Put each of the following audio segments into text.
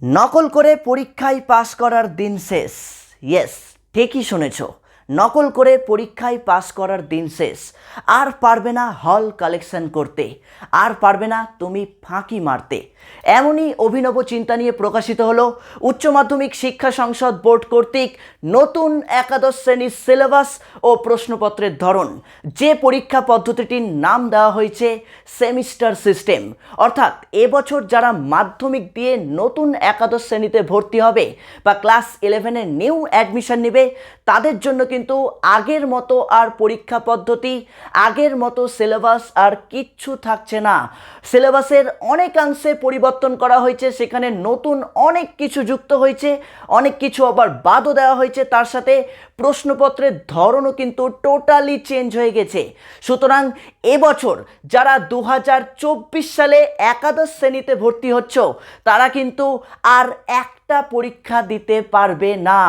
নকল করে পরীক্ষায় পাস করার দিন শেষ। ইয়েস, ঠিকই শুনেছ, নকল করে পরীক্ষায় পাস করার দিন শেষ। আর পারবে না হল কালেকশন করতে, আর পারবে না তুমি ফাঁকি মারতে। এমনই অভিনব চিন্তা নিয়ে প্রকাশিত হলো উচ্চ মাধ্যমিক শিক্ষা সংসদ বোর্ড কর্তৃক নতুন একাদশ শ্রেণীর সিলেবাস ও প্রশ্নপত্রের ধরন। যে পরীক্ষা পদ্ধতিটির নাম দেওয়া হয়েছে সেমিস্টার সিস্টেম। অর্থাৎ এবছর যারা মাধ্যমিক দিয়ে নতুন একাদশ শ্রেণীতে ভর্তি হবে বা ক্লাস 11-এ নিউ অ্যাডমিশন নেবে, তাদের জন্য কিন্তু আগের মতো আর পরীক্ষা পদ্ধতি, আগের মতো সিলেবাস আর কিচ্ছু থাকছে না। সিলেবাসের অনেকাংশে পরিবর্তন করা হয়েছে, সেখানে নতুন অনেক কিছু যুক্ত হয়েছে, অনেক কিছু আবার বাদও দেওয়া হয়েছে। তার সাথে প্রশ্নপত্রের ধরনও কিন্তু টোটালি চেঞ্জ হয়ে গেছে। সুতরাং এবছর যারা 2024 সালে একাদশ শ্রেণীতে ভর্তি হচ্ছ, তারা কিন্তু আর একটা পরীক্ষা দিতে পারবে না।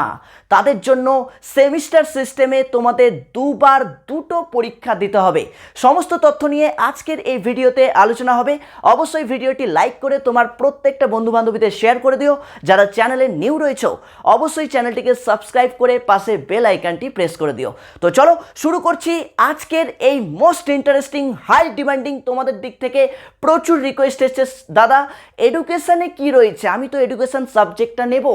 তাদের জন্য সেমিস্টার সিস্টেমে তোমাদের দুবার দুটো পরীক্ষা দিতে হবে। সমস্ত তথ্য নিয়ে আজকের এই ভিডিওতে আলোচনা হবে। অবশ্যই ভিডিওটি লাইক করে তোমার প্রত্যেকটা বন্ধুবান্ধবীদের শেয়ার করে দিও। যারা চ্যানেলে নিউ রয়েছে অবশ্যই চ্যানেলটিকে সাবস্ক্রাইব করে পাশে বেল আইকনটি প্রেস করে দিও। তো চলো শুরু করছি আজকের এই মোস্ট ইন্টারেস্টিং, হাই ডিমান্ডিং, তোমাদের দিক থেকে প্রচুর রিকোয়েস্ট এসেছে, দাদা এডুকেশনে কি রয়েছে, আমি তো এডুকেশন সাবজেক্টটা নেব,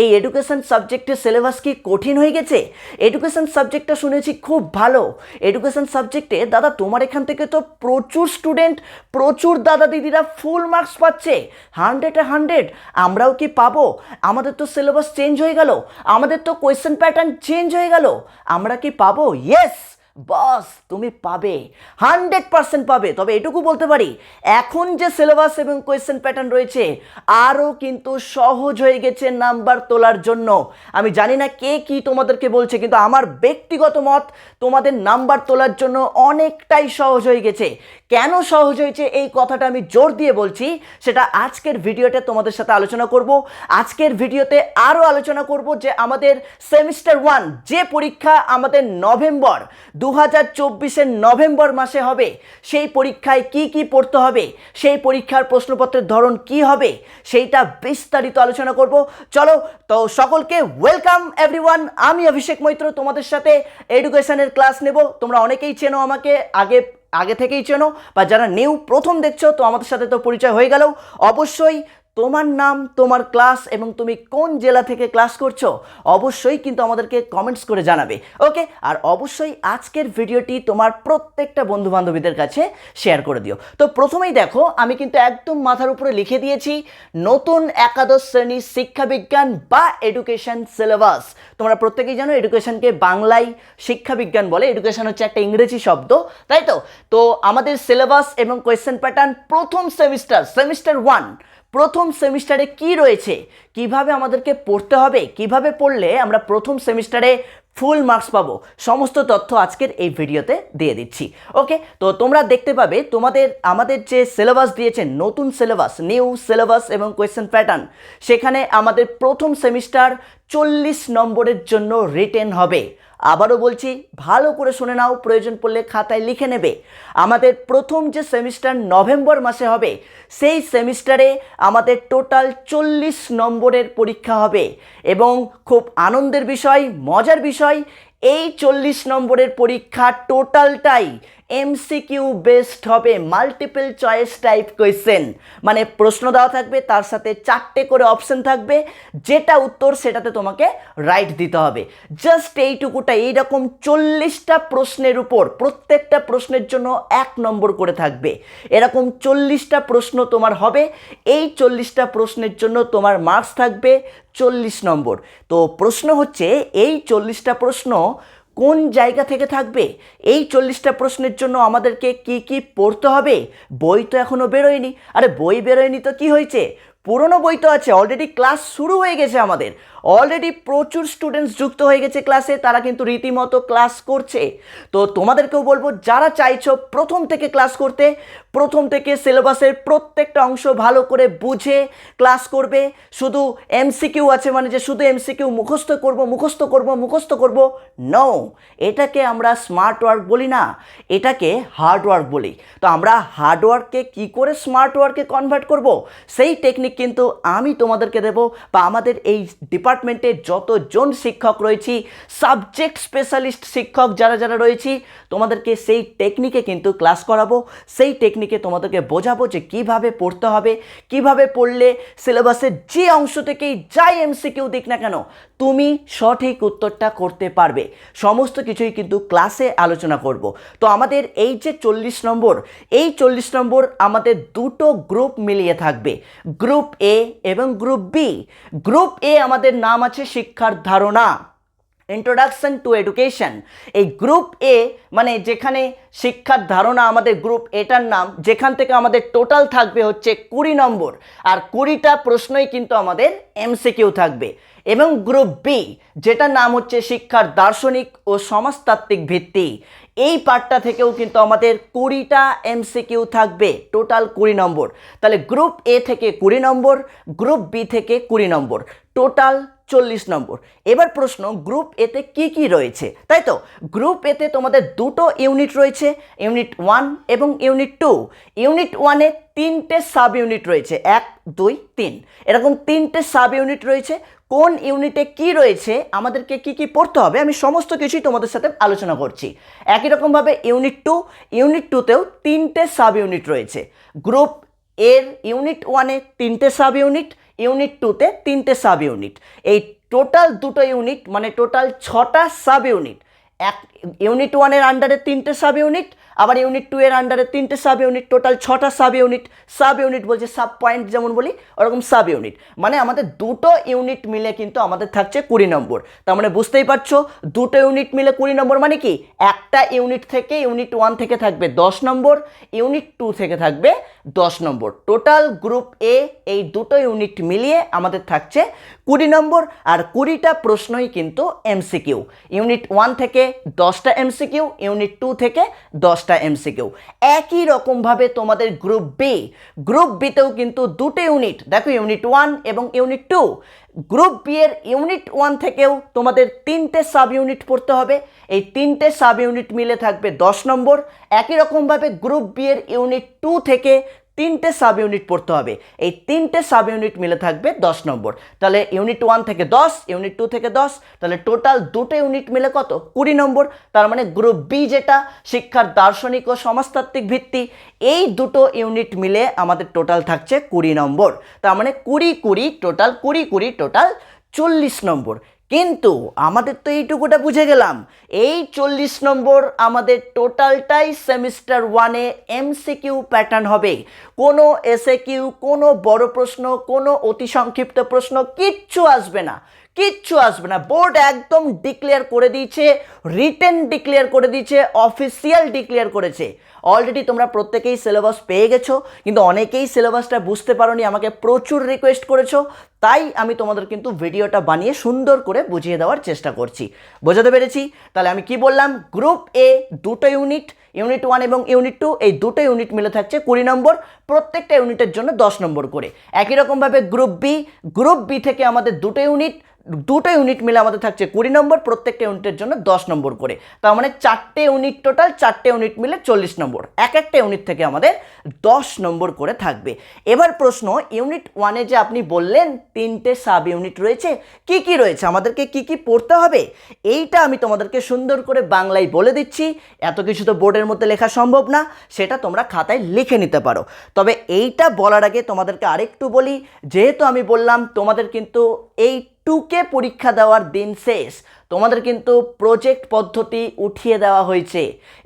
এই এডুকেশন সাবজেক্টের সিলেবাস কি কঠিন হয়ে গেছে? এডুকেশন সাবজেক্টটা শুনেছি খুব ভালো, এডুকেশন সাবজেক্টে দাদা তোমার এখান থেকে তো প্রচুর স্টুডেন্ট, প্রচুর দাদা দিদিরা ফুল মার্কস পাচ্ছে, 100-এ 100, আমরাও কি পাবো? আমাদের তো সিলেবাস চেঞ্জ হয়ে গেল, আমাদের তো কোয়েশ্চেন প্যাটার্ন চেঞ্জ হয়ে গেল, আমরা কি পাবো? ইয়েস বস, তুমি পাবে, 100% পাবে। তবে এটুকু বলতে পারি, এখন যে সিলেবাস এবং কোয়েশ্চেন প্যাটার্ন রয়েছে আরও কিন্তু সহজ হয়ে গেছে নাম্বার তোলার জন্য। আমি জানি না কে কি তোমাদেরকে বলছে, কিন্তু আমার ব্যক্তিগত মত, তোমাদের নাম্বার তোলার জন্য অনেকটাই সহজ হয়ে গেছে। কেন সহজ হয়েছে এই কথাটা আমি জোর দিয়ে বলছি, সেটা আজকের ভিডিওতে তোমাদের সাথে আলোচনা করব। আজকের ভিডিওতে আরও আলোচনা করব যে আমাদের সেমিস্টার 1 যে পরীক্ষা আমাদের নভেম্বর 2024-এর নভেম্বর মাসে হবে, সেই পরীক্ষায় কি কি পড়তে হবে, সেই পরীক্ষার প্রশ্নপত্রের ধরন কি হবে, সেইটা বিস্তারিত আলোচনা করব। চলো তো সকলকে ওয়েলকাম এভরিওয়ান, আমি অভিষেক মৈত্র তোমাদের সাথে এডুকেশনের ক্লাস নেব। তোমরা অনেকেই চেনো আমাকে, আগে থেকেই চেনো, বা যারা নিউ প্রথম দেখছো তো আমাদের সাথে তো পরিচয় হয়ে গেল। অবশ্যই তোমার নাম, তোমার ক্লাস এবং তুমি কোন জেলা থেকে ক্লাস করছো অবশ্যই কিন্তু আমাদেরকে কমেন্টস করে জানাবে, ওকে? আর অবশ্যই আজকের ভিডিওটি তোমার প্রত্যেকটা বন্ধু বান্ধবীদের কাছে শেয়ার করে দিও। তো প্রথমেই দেখো, আমি কিন্তু একদম মাথার উপরে লিখে দিয়েছি নতুন একাদশ শ্রেণীর শিক্ষাবিজ্ঞান বা এডুকেশন সিলেবাস। তোমরা প্রত্যেকেই জানো এডুকেশনকে বাংলায় শিক্ষাবিজ্ঞান বলে, এডুকেশন হচ্ছে একটা ইংরেজি শব্দ, তাই তো? তো আমাদের সিলেবাস এবং কোয়েশ্চেন প্যাটার্ন প্রথম সেমিস্টার 1 প্রথম সেমিস্টারে কি রয়েছে, কিভাবে আমাদেরকে পড়তে হবে, কিভাবে পড়লে আমরা প্রথম সেমিস্টারে ফুল মার্কস পাবো, সমস্ত তথ্য আজকের এই ভিডিওতে দিয়ে দিচ্ছি, ওকে? তো তোমরা দেখতে পাবে আমাদের যে সিলেবাস দিয়েছে, নতুন সিলেবাস, নিউ সিলেবাস এবং কোয়েশ্চেন প্যাটার্ন, সেখানে আমাদের প্রথম সেমিস্টার 40 নম্বরের জন্য রিটেন হবে। আবারও বলছি, ভালো করে শুনে নাও, প্রয়োজন পড়লে খাতায় লিখে নেবে। আমাদের প্রথম যে সেমিস্টার নভেম্বর মাসে হবে, সেই সেমিস্টারে আমাদের টোটাল 40 নম্বরের পরীক্ষা হবে। এবং খুব আনন্দের বিষয়, মজার বিষয়, এই 40 নম্বরের পরীক্ষা টোটালটাই এমসিকিউ বেসড হবে, মাল্টিপল চয়েস টাইপ কোয়েশ্চেন। মানে প্রশ্ন দেওয়া থাকবে, তার সাথে 4টে করে অপশন থাকবে, যেটা উত্তর সেটাতে তোমাকে রাইট দিতে হবে। জাস্ট এইটুকুটা, এইরকম 40টা প্রশ্নের উপর প্রত্যেকটা প্রশ্নের জন্য 1 নম্বর করে থাকবে। এরকম 40টা প্রশ্ন তোমার হবে, এই 40টা প্রশ্নের জন্য তোমার মার্কস থাকবে 40 নম্বর। তো প্রশ্ন হচ্ছে, এই 40টা প্রশ্ন কোন জায়গা থেকে থাকবে? এই 40টা প্রশ্নের জন্য আমাদেরকে কি কি পড়তে হবে? বই তো এখনো বেরোয়নি। আরে বই বেরোয়নি তো কি হয়েছে, পুরনো বই তো আছে, অলরেডি ক্লাস শুরু হয়ে গেছে, আমাদের অলরেডি প্রচুর স্টুডেন্টস যুক্ত হয়ে গেছে ক্লাসে, তারা কিন্তু রীতিমতো ক্লাস করছে। তো তোমাদেরকেও বলবো, যারা চাইছো প্রথম থেকে ক্লাস করতে, প্রথম থেকে সিলেবাসের প্রত্যেকটা অংশ ভালো করে বুঝে ক্লাস করবে। শুধু এমসিকিউ আছে মানে যে শুধু এমসিকিউ মুখস্থ করব, নো, এটাকে আমরা স্মার্ট ওয়ার্ক বলি না, এটাকে হার্ড ওয়ার্ক বলি। তো আমরা হার্ড ওয়ার্ককে কী করে স্মার্ট ওয়ার্কে কনভার্ট করব, সেই টেকনিক টেকনিক কিন্তু আমি তোমাদেরকে দেব, বা আমাদের এই ডিপার্টমেন্টে যতজন শিক্ষক রয়েছি, সাবজেক্ট স্পেশালিস্ট শিক্ষক যারা যারা রয়েছি, তোমাদেরকে সেই টেকনিকে কিন্তু ক্লাস করাবো। সেই টেকনিকে তোমাদেরকে বোঝাবো যে কিভাবে পড়তে হবে, কিভাবে পড়লে সিলেবাসের যে অংশ থেকেই যাই এমসিকিউ দিক না কেন তুমি সঠিক উত্তরটা করতে পারবে। সমস্ত কিছুই কিন্তু ক্লাসে আলোচনা করব। তো আমাদের এই যে 40 নম্বর, এই 40 নম্বর আমাদের দুটো গ্রুপ মিলিয়ে থাকবে, গ্রুপ এ এবং গ্রুপ বি। গ্রুপ এ আমাদের নাম আছে শিক্ষার ধারণা, ইন্ট্রোডাকশন টু এডুকেশন। এই গ্রুপ এ মানে যেখানে শিক্ষার ধারণা আমাদের গ্রুপ এটার নাম, যেখান থেকে আমাদের টোটাল থাকবে হচ্ছে 20 নম্বর, আর 20টা প্রশ্নই কিন্তু আমাদের এমসিকিউ থাকবে। এবং গ্রুপ বি যেটার নাম হচ্ছে শিক্ষার দার্শনিক ও সমাজতাত্ত্বিক ভিত্তি, এই পার্টটা থেকেও কিন্তু আমাদের 20টা এমসিকিউ থাকবে, টোটাল 20 নম্বর। তাহলে গ্রুপ এ থেকে 20 নম্বর, গ্রুপ বি থেকে 20 নম্বর, টোটাল 40 নম্বর। এবার প্রশ্ন, গ্রুপ এতে কি কি রয়েছে, তাই তো? গ্রুপ এতে তোমাদের দুটো ইউনিট রয়েছে, ইউনিট 1 এবং ইউনিট 2। ইউনিট 1-এ 3টে সাব ইউনিট রয়েছে, 1 2 3, এরকম 3টে সাব ইউনিট রয়েছে। কোন ইউনিটে কি রয়েছে, আমাদেরকে কি কি পড়তে হবে, আমি সমস্ত কিছুই তোমাদের সাথে আলোচনা করছি। একই রকমভাবে ইউনিট 2, ইউনিট 2তেও 3টে সাব ইউনিট রয়েছে। গ্রুপ এর ইউনিট 1-এ 3টে সাব ইউনিট, ইউনিট 2-তে 3টে সাব ইউনিট। এই টোটাল দুটো ইউনিট মানে টোটাল 6টা সাব ইউনিট। ইউনিট 1-এর আন্ডারে 3টে সাব ইউনিট, আবার ইউনিট 2-এর আন্ডারে 3টে সাব ইউনিট, টোটাল 6টা সাব ইউনিট। সাব ইউনিট বলছে সাব পয়েন্ট যেমন বলি ওরকম সাব ইউনিট, মানে আমাদের দুটো ইউনিট মিলে কিন্তু আমাদের থাকছে 20 নম্বর। তার মানে বুঝতেই পারছো, দুটো ইউনিট মিলে 20 নম্বর মানে কি, একটা ইউনিট থেকে ইউনিট 1 থেকে থাকবে 10 নম্বর, ইউনিট 2 থেকে থাকবে 10 নম্বর। টোটাল গ্রুপ এ এই দুটো ইউনিট মিলিয়ে আমাদের থাকছে 20 নম্বর, আর 20টা প্রশ্নই কিন্তু এমসিকিউ। ইউনিট 1 থেকে 10টা এমসিকিউ, ইউনিট 2 থেকে 10টা এমসিকিউ। একই রকমভাবে তোমাদের গ্রুপ বি, গ্রুপ বিতেও কিন্তু দুটো ইউনিট, দেখো ইউনিট 1 এবং ইউনিট 2। গ্রুপ বি এর ইউনিট 1 থেকেও তোমাদের 3টে সাব ইউনিট পড়তে হবে, এই 3টে সাব ইউনিট মিলে থাকবে 10 নম্বর। একই রকমভাবে গ্রুপ বি এর ইউনিট 2 থেকে 3টে সাব ইউনিট পড়তে হবে, এই 3টে সাব ইউনিট মিলে থাকবে 10 নম্বর। তাহলে ইউনিট 1 থেকে 10, ইউনিট 2 থেকে 10, তাহলে টোটাল দুটো ইউনিট মিলে কত, 20 নম্বর। তার মানে গ্রুপ বি যেটা শিক্ষার দার্শনিক ও সমাজতাত্ত্বিক ভিত্তি, এই দুটো ইউনিট মিলে আমাদের টোটাল থাকছে 20 নম্বর। তার মানে 20 টোটাল 20 টোটাল 40 নম্বর। কিন্তু আমাদের তো এইটুকুটা বুঝে গেলাম, এই 40 নম্বর আমাদের টোটালটাই সেমিস্টার 1-এ এমসিকিউ প্যাটার্ন হবে। কোনো এসএ কিউ, কোনো বড় প্রশ্ন, কোনো অতি সংক্ষিপ্ত প্রশ্ন কিচ্ছু আসবে না, কিচ্ছু আসবে না। বোর্ড একদম ডিক্লেয়ার করে দিয়েছে, রিটেন ডিক্লেয়ার করে দিয়েছে, অফিসিয়াল ডিক্লেয়ার করেছে। অলরেডি তোমরা প্রত্যেকেই সিলেবাস পেয়ে গেছো, কিন্তু অনেকেই সিলেবাসটা বুঝতে পারোনি, আমাকে প্রচুর রিকোয়েস্ট করেছো, তাই আমি তোমাদের কিন্তু ভিডিওটা বানিয়ে সুন্দর করে বুঝিয়ে দেওয়ার চেষ্টা করছি। বোঝাতে পেরেছি? তাহলে আমি কি বললাম, গ্রুপ এ দুটো ইউনিট, ইউনিট 1 এবং ইউনিট 2, এই দুটো ইউনিট মিলে থাকছে 20 নম্বর, প্রত্যেকটা ইউনিটের জন্য 10 নম্বর করে। একই রকমভাবে গ্রুপ বি, গ্রুপ বি থেকে আমাদের দুটো ইউনিট, দুটো ইউনিট মিলে আমাদের থাকছে 20 নম্বর, প্রত্যেকটা ইউনিটের জন্য 10 নম্বর করে। তার মানে 4টে ইউনিট, টোটাল 4টে ইউনিট মিলে 40 নম্বর, এক একটা ইউনিট থেকে আমাদের 10 নম্বর করে থাকবে। এবার প্রশ্ন, ইউনিট 1-এ যে আপনি বললেন 3টে সাব ইউনিট রয়েছে, কি কি রয়েছে, আমাদেরকে কি কি পড়তে হবে, এইটা আমি তোমাদেরকে সুন্দর করে বাংলায় বলে দিচ্ছি। এত কিছু তো বোর্ডের মধ্যে লেখা সম্ভব না, সেটা তোমরা খাতায় লিখে নিতে পারো। তবে এইটা বলার আগে তোমাদেরকে আরেকটু বলি, যেহেতু আমি বললাম তোমাদের কিন্তু এই 2কে পরীক্ষা দেওয়ার দিন শেষ, তোমাদের কিন্তু প্রজেক্ট পদ্ধতি উঠিয়ে দেওয়া হয়েছে।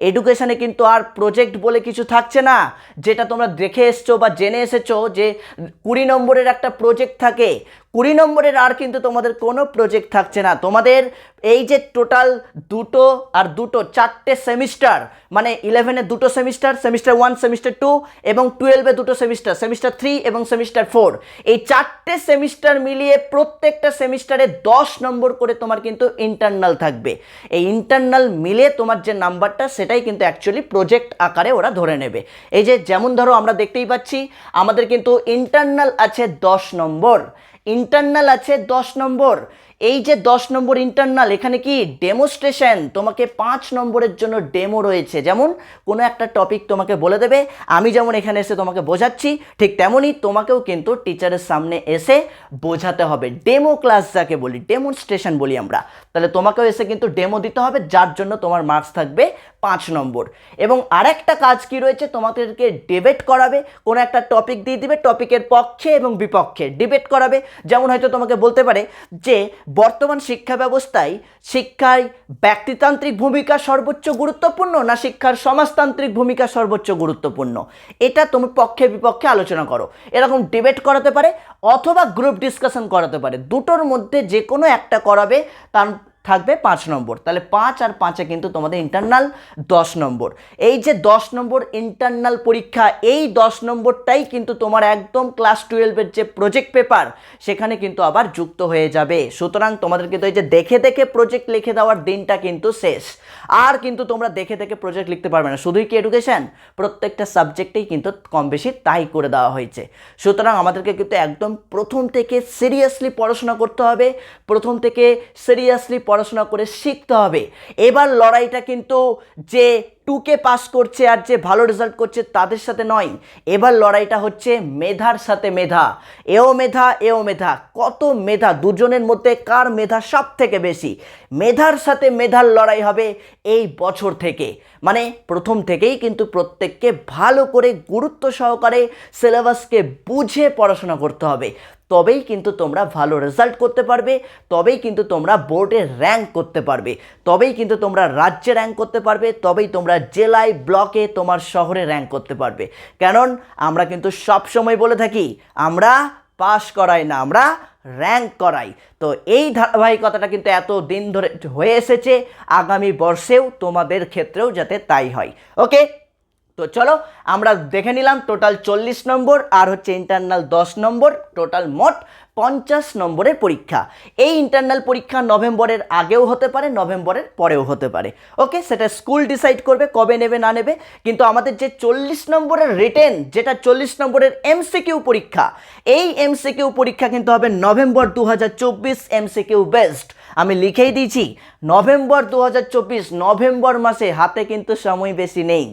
এডুকেশনে কিন্তু আর প্রজেক্ট বলে কিছু থাকছে না, যেটা তোমরা দেখে এসছো বা জেনে এসেছো যে 20 নম্বরের একটা প্রজেক্ট থাকে, 20 নম্বরের আর কিন্তু তোমাদের কোনো প্রজেক্ট থাকছে না। তোমাদের এই যে টোটাল দুটো আর দুটো 4টে সেমিস্টার, মানে 11-এ দুটো সেমিস্টার, সেমিস্টার 1, সেমিস্টার 2, এবং 12-এ দুটো সেমিস্টার, সেমিস্টার 3 এবং সেমিস্টার 4, এই 4টে সেমিস্টার মিলিয়ে প্রত্যেকটা সেমিস্টারে 10 নম্বর করে তোমার কিন্তু ইন্টারনাল থাকবে। এই ইন্টারনাল মিলে তোমার যে নাম্বারটা, সেটাই কিন্তু অ্যাকচুয়ালি প্রজেক্ট আকারে ওরা ধরে নেবে। এই যে যেমন ধরো আমরা দেখতেই পাচ্ছি আমাদের কিন্তু ইন্টারনাল আছে 10 নম্বর, ইন্টারনাল আছে 10 নম্বর। এই যে 10 নম্বর ইন্টারনাল, এখানে কি ডেমোস্ট্রেশন, তোমাকে 5 নম্বরের জন্য ডেমো রয়েছে। যেমন কোনো একটা টপিক তোমাকে বলে দেবে, আমি যেমন এখানে এসে তোমাকে বোঝাচ্ছি, ঠিক তেমনই তোমাকেও কিন্তু টিচারের সামনে এসে বোঝাতে হবে। ডেমো ক্লাস যাকে বলি, ডেমনস্ট্রেশন বলি আমরা। তাহলে তোমাকেও এসে কিন্তু ডেমো দিতে হবে, যার জন্য তোমার মার্কস থাকবে 5 নম্বর। এবং আরেকটা কাজ কি রয়েছে, তোমাদেরকে ডিবেট করাবে। কোনো একটা টপিক দিয়ে দিবে, টপিকের পক্ষে এবং বিপক্ষে ডিবেট করাবে। যেমন হয়তো তোমাকে বলতে পারে যে বর্তমান শিক্ষা ব্যবস্থায় শিক্ষায় ব্যক্তিতান্ত্রিক ভূমিকা সর্বোচ্চ গুরুত্বপূর্ণ না শিক্ষার সমাজতান্ত্রিক ভূমিকা সর্বোচ্চ গুরুত্বপূর্ণ, এটা তুমি পক্ষে বিপক্ষে আলোচনা করো। এরকম ডিবেট করাতে পারে অথবা গ্রুপ ডিসকাশন করাতে পারে, দুটোর মধ্যে যে কোনো একটা করাবে, তার থাকবে 5 নম্বর। তাহলে 5 আর 5-এ কিন্তু তোমাদের ইন্টারনাল 10 নম্বর। এই যে 10 নম্বর ইন্টারনাল পরীক্ষা, এই 10 নম্বরটাই কিন্তু তোমার একদম ক্লাস 12-এর যে প্রজেক্ট পেপার সেখানে কিন্তু আবার যুক্ত হয়ে যাবে। সুতরাং তোমাদের কিন্তু এই যে দেখে দেখে প্রজেক্ট লিখে দেওয়ার দিনটা কিন্তু শেষ। আর কিন্তু তোমরা দেখে দেখে প্রজেক্ট লিখতে পারবে না। শুধুই কি এডুকেশন, প্রত্যেকটা সাবজেক্টেই কিন্তু কম বেশি তাই করে দেওয়া হয়েছে। সুতরাং আমাদেরকে কিন্তু একদম প্রথম থেকে সিরিয়াসলি পড়াশোনা করতে হবে, প্রথম থেকে সিরিয়াসলি পড়াশোনা করে শিখতে হবে। এবার লড়াইটা কিন্তু যে 2কে পাস করছে আর যে ভালো রেজাল্ট করছে তাদের সাথে নয়, এবার লড়াইটা হচ্ছে মেধার সাথে মেধা। এও মেধা এও মেধা, কত মেধা, দুজনের মধ্যে কার মেধা সব থেকে বেশি, মেধার সাথে মেধার লড়াই হবে এই বছর থেকে। মানে প্রথম থেকেই কিন্তু প্রত্যেককে ভালো করে গুরুত্ব সহকারে সিলেবাসকে বুঝে পড়াশোনা করতে হবে। তবেই কিন্তু তোমরা ভালো রেজাল্ট করতে পারবে, তবেই কিন্তু তোমরা বোর্ডে র্যাঙ্ক করতে পারবে, তবেই কিন্তু তোমরা রাজ্যে র্যাঙ্ক করতে পারবে, তবেই তোমরা জেলায়, ব্লকে, তোমার শহরে র্যাঙ্ক করতে পারবে। কারণ আমরা কিন্তু সব সময় বলে থাকি, আমরা পাস করাই না, আমরা র্যাঙ্ক করাই। তো এই ধারাবাহিকতাটা কিন্তু এত দিন ধরে হয়ে এসেছে, আগামী বর্ষেও তোমাদের ক্ষেত্রেও যাতে তাই হয়। ওকে, তো চলো আমরা দেখে নিলাম টোটাল 40 নম্বর আর হচ্ছে ইন্টারনাল 10 নম্বর, টোটাল মোট 50 নম্বরের পরীক্ষা। এই ইন্টারনাল পরীক্ষা নভেম্বরের আগেও হতে পারে, নভেম্বরের পরেও হতে পারে। ওকে, সেটা স্কুল ডিসাইড করবে কবে নেবে না নেবে। কিন্তু আমাদের যে 40 নম্বরের রিটেন, যেটা 40 নম্বরের এমসিকিউ পরীক্ষা, এই এমসিকিউ পরীক্ষা কিন্তু হবে নভেম্বর 2024, এমসিকিউ বেস্ট। আমি লিখেই দিয়েছি নভেম্বর 2024, নভেম্বর মাসে, হাতে কিন্তু সময় বেশি নেই।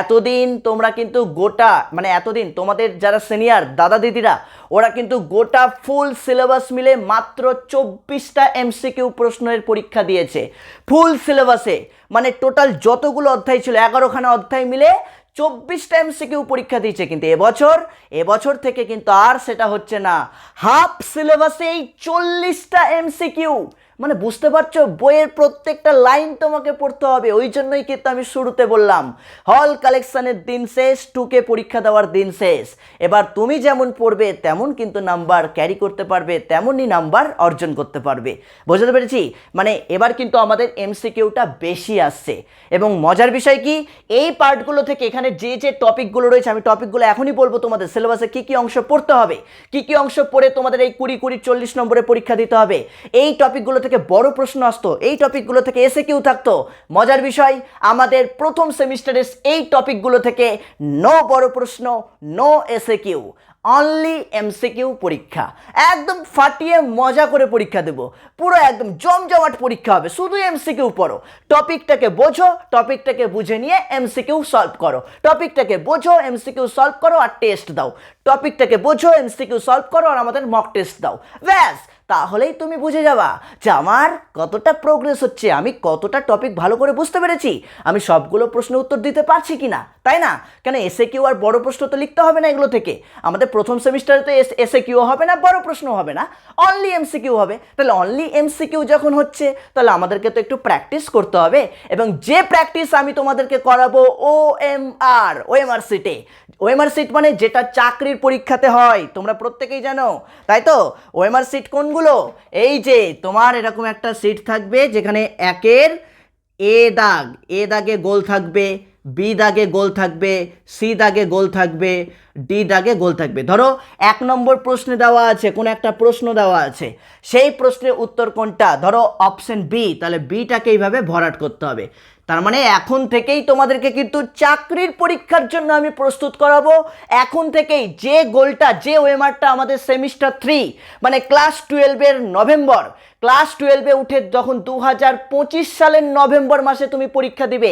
এতদিন তোমরা কিন্তু গোটা, মানে এতদিন তোমাদের যারা সিনিয়র দাদা দিদিরা, ওরা কিন্তু গোটা ফুল সিলেবাস মিলে মাত্র 24টা এমসিকিউ প্রশ্নের পরীক্ষা দিয়েছে ফুল সিলেবাসে। মানে টোটাল যতগুলো অধ্যায় ছিল 11খানা অধ্যায় মিলে 24টা এমসিকিউ পরীক্ষা দিয়েছে। কিন্তু এবছর থেকে কিন্তু আর সেটা হচ্ছে না, হাফ সিলেবাসে এই 40টা এমসিকিউ। মানে বুঝতে পারছো, বইয়ের প্রত্যেকটা লাইন তোমাকে পড়তে হবে। ওই জন্যই কিন্তু আমি শুরুতে বললাম হল কালেকশনের দিন শেষ, 2কে পরীক্ষা দেওয়ার দিন শেষ। এবার তুমি যেমন পড়বে তেমন কিন্তু নাম্বার ক্যারি করতে পারবে, তেমনই নাম্বার অর্জন করতে পারবে। বুঝতে পেরেছি? মানে এবার কিন্তু আমাদের এমসিকিউটা বেশি আসছে। এবং মজার বিষয় কি, এই পার্টগুলো থেকে এখানে যে যে টপিকগুলো রয়েছে, আমি টপিকগুলো এখনই বলবো তোমাদের। সিলেবাসে কী কী অংশ পড়তে হবে, কী কী অংশ পড়ে তোমাদের এই 20 40 নম্বরের পরীক্ষা দিতে হবে, এই টপিকগুলো থেকে বড় প্রশ্ন আসতো, এই টপিকগুলো থেকে এসে কিউ থাকতো। মজার বিষয়, আমাদের প্রথম সেমিস্টারের এই টপিকগুলো থেকে নো বড় প্রশ্ন, নো এসে কিউ, অনলি এমসিকিউ পরীক্ষা। একদম ফাটিয়ে মজা করে পরীক্ষা দেব, পুরো একদম জমজমাট পরীক্ষা হবে। শুধু এমসিকিউ পড়ো, টপিকটাকে বোঝো, টপিকটাকে বুঝে নিয়ে এমসিকিউ সলভ করো, টপিকটাকে বোঝো, এমসিকিউ সলভ করো আর টেস্ট দাও, টপিকটাকে বোঝো, এমসিকিউ সলভ করো আর আমাদের মক টেস্ট দাও। ব্যাস, তাহলেই তুমি বুঝে যাবা যে আমার কতটা প্রোগ্রেস হচ্ছে, আমি কতটা টপিক ভালো করে বুঝতে পেরেছি, আমি সবগুলো প্রশ্নের উত্তর দিতে পারছি কিনা, তাই না? কেন এসে কিউ আর বড় প্রশ্ন তো লিখতে হবে না এগুলো থেকে। আমাদের প্রথম সেমিস্টারে তো এসে কিউ হবে না, বড় প্রশ্ন হবে না, অনলি এমসিকিউ হবে। তাহলে অনলি এমসিকিউ যখন হচ্ছে, তাহলে আমাদেরকে তো একটু প্র্যাকটিস করতে হবে। এবং যে প্র্যাকটিস আমি তোমাদেরকে করাবো ওএমআর সিটে। ওএমআর সিট মানে যেটা চাকরির পরীক্ষাতে হয়, তোমরা প্রত্যেকেই জানো, তাই তো? ওএমআর সিট কোনগুলো? এই যে তোমার এরকম একটা সিট থাকবে যেখানে একের এ দাগে গোল থাকবে, বি দাগে গোল থাকবে, সি দাগে গোল থাকবে, ডি দাগে গোল থাকবে। ধরো 1 নম্বর প্রশ্নে দেওয়া আছে, কোন একটা প্রশ্ন দেওয়া আছে, সেই প্রশ্নের উত্তর কোনটা? ধরো অপশন বি, তাহলে বিটাকে এইভাবে ভরাট করতে হবে। তার মানে এখন থেকেই তোমাদেরকে কিন্তু চাকরির পরীক্ষার জন্য আমি প্রস্তুত করাবো। এখন থেকেই যে গোলটা, যে ওএমআরটা আমাদের সেমিস্টার 3 মানে ক্লাস 12-এর নভেম্বর, ক্লাস 12-এ উঠে যখন 2025 সালের নভেম্বর মাসে তুমি পরীক্ষা দিবে,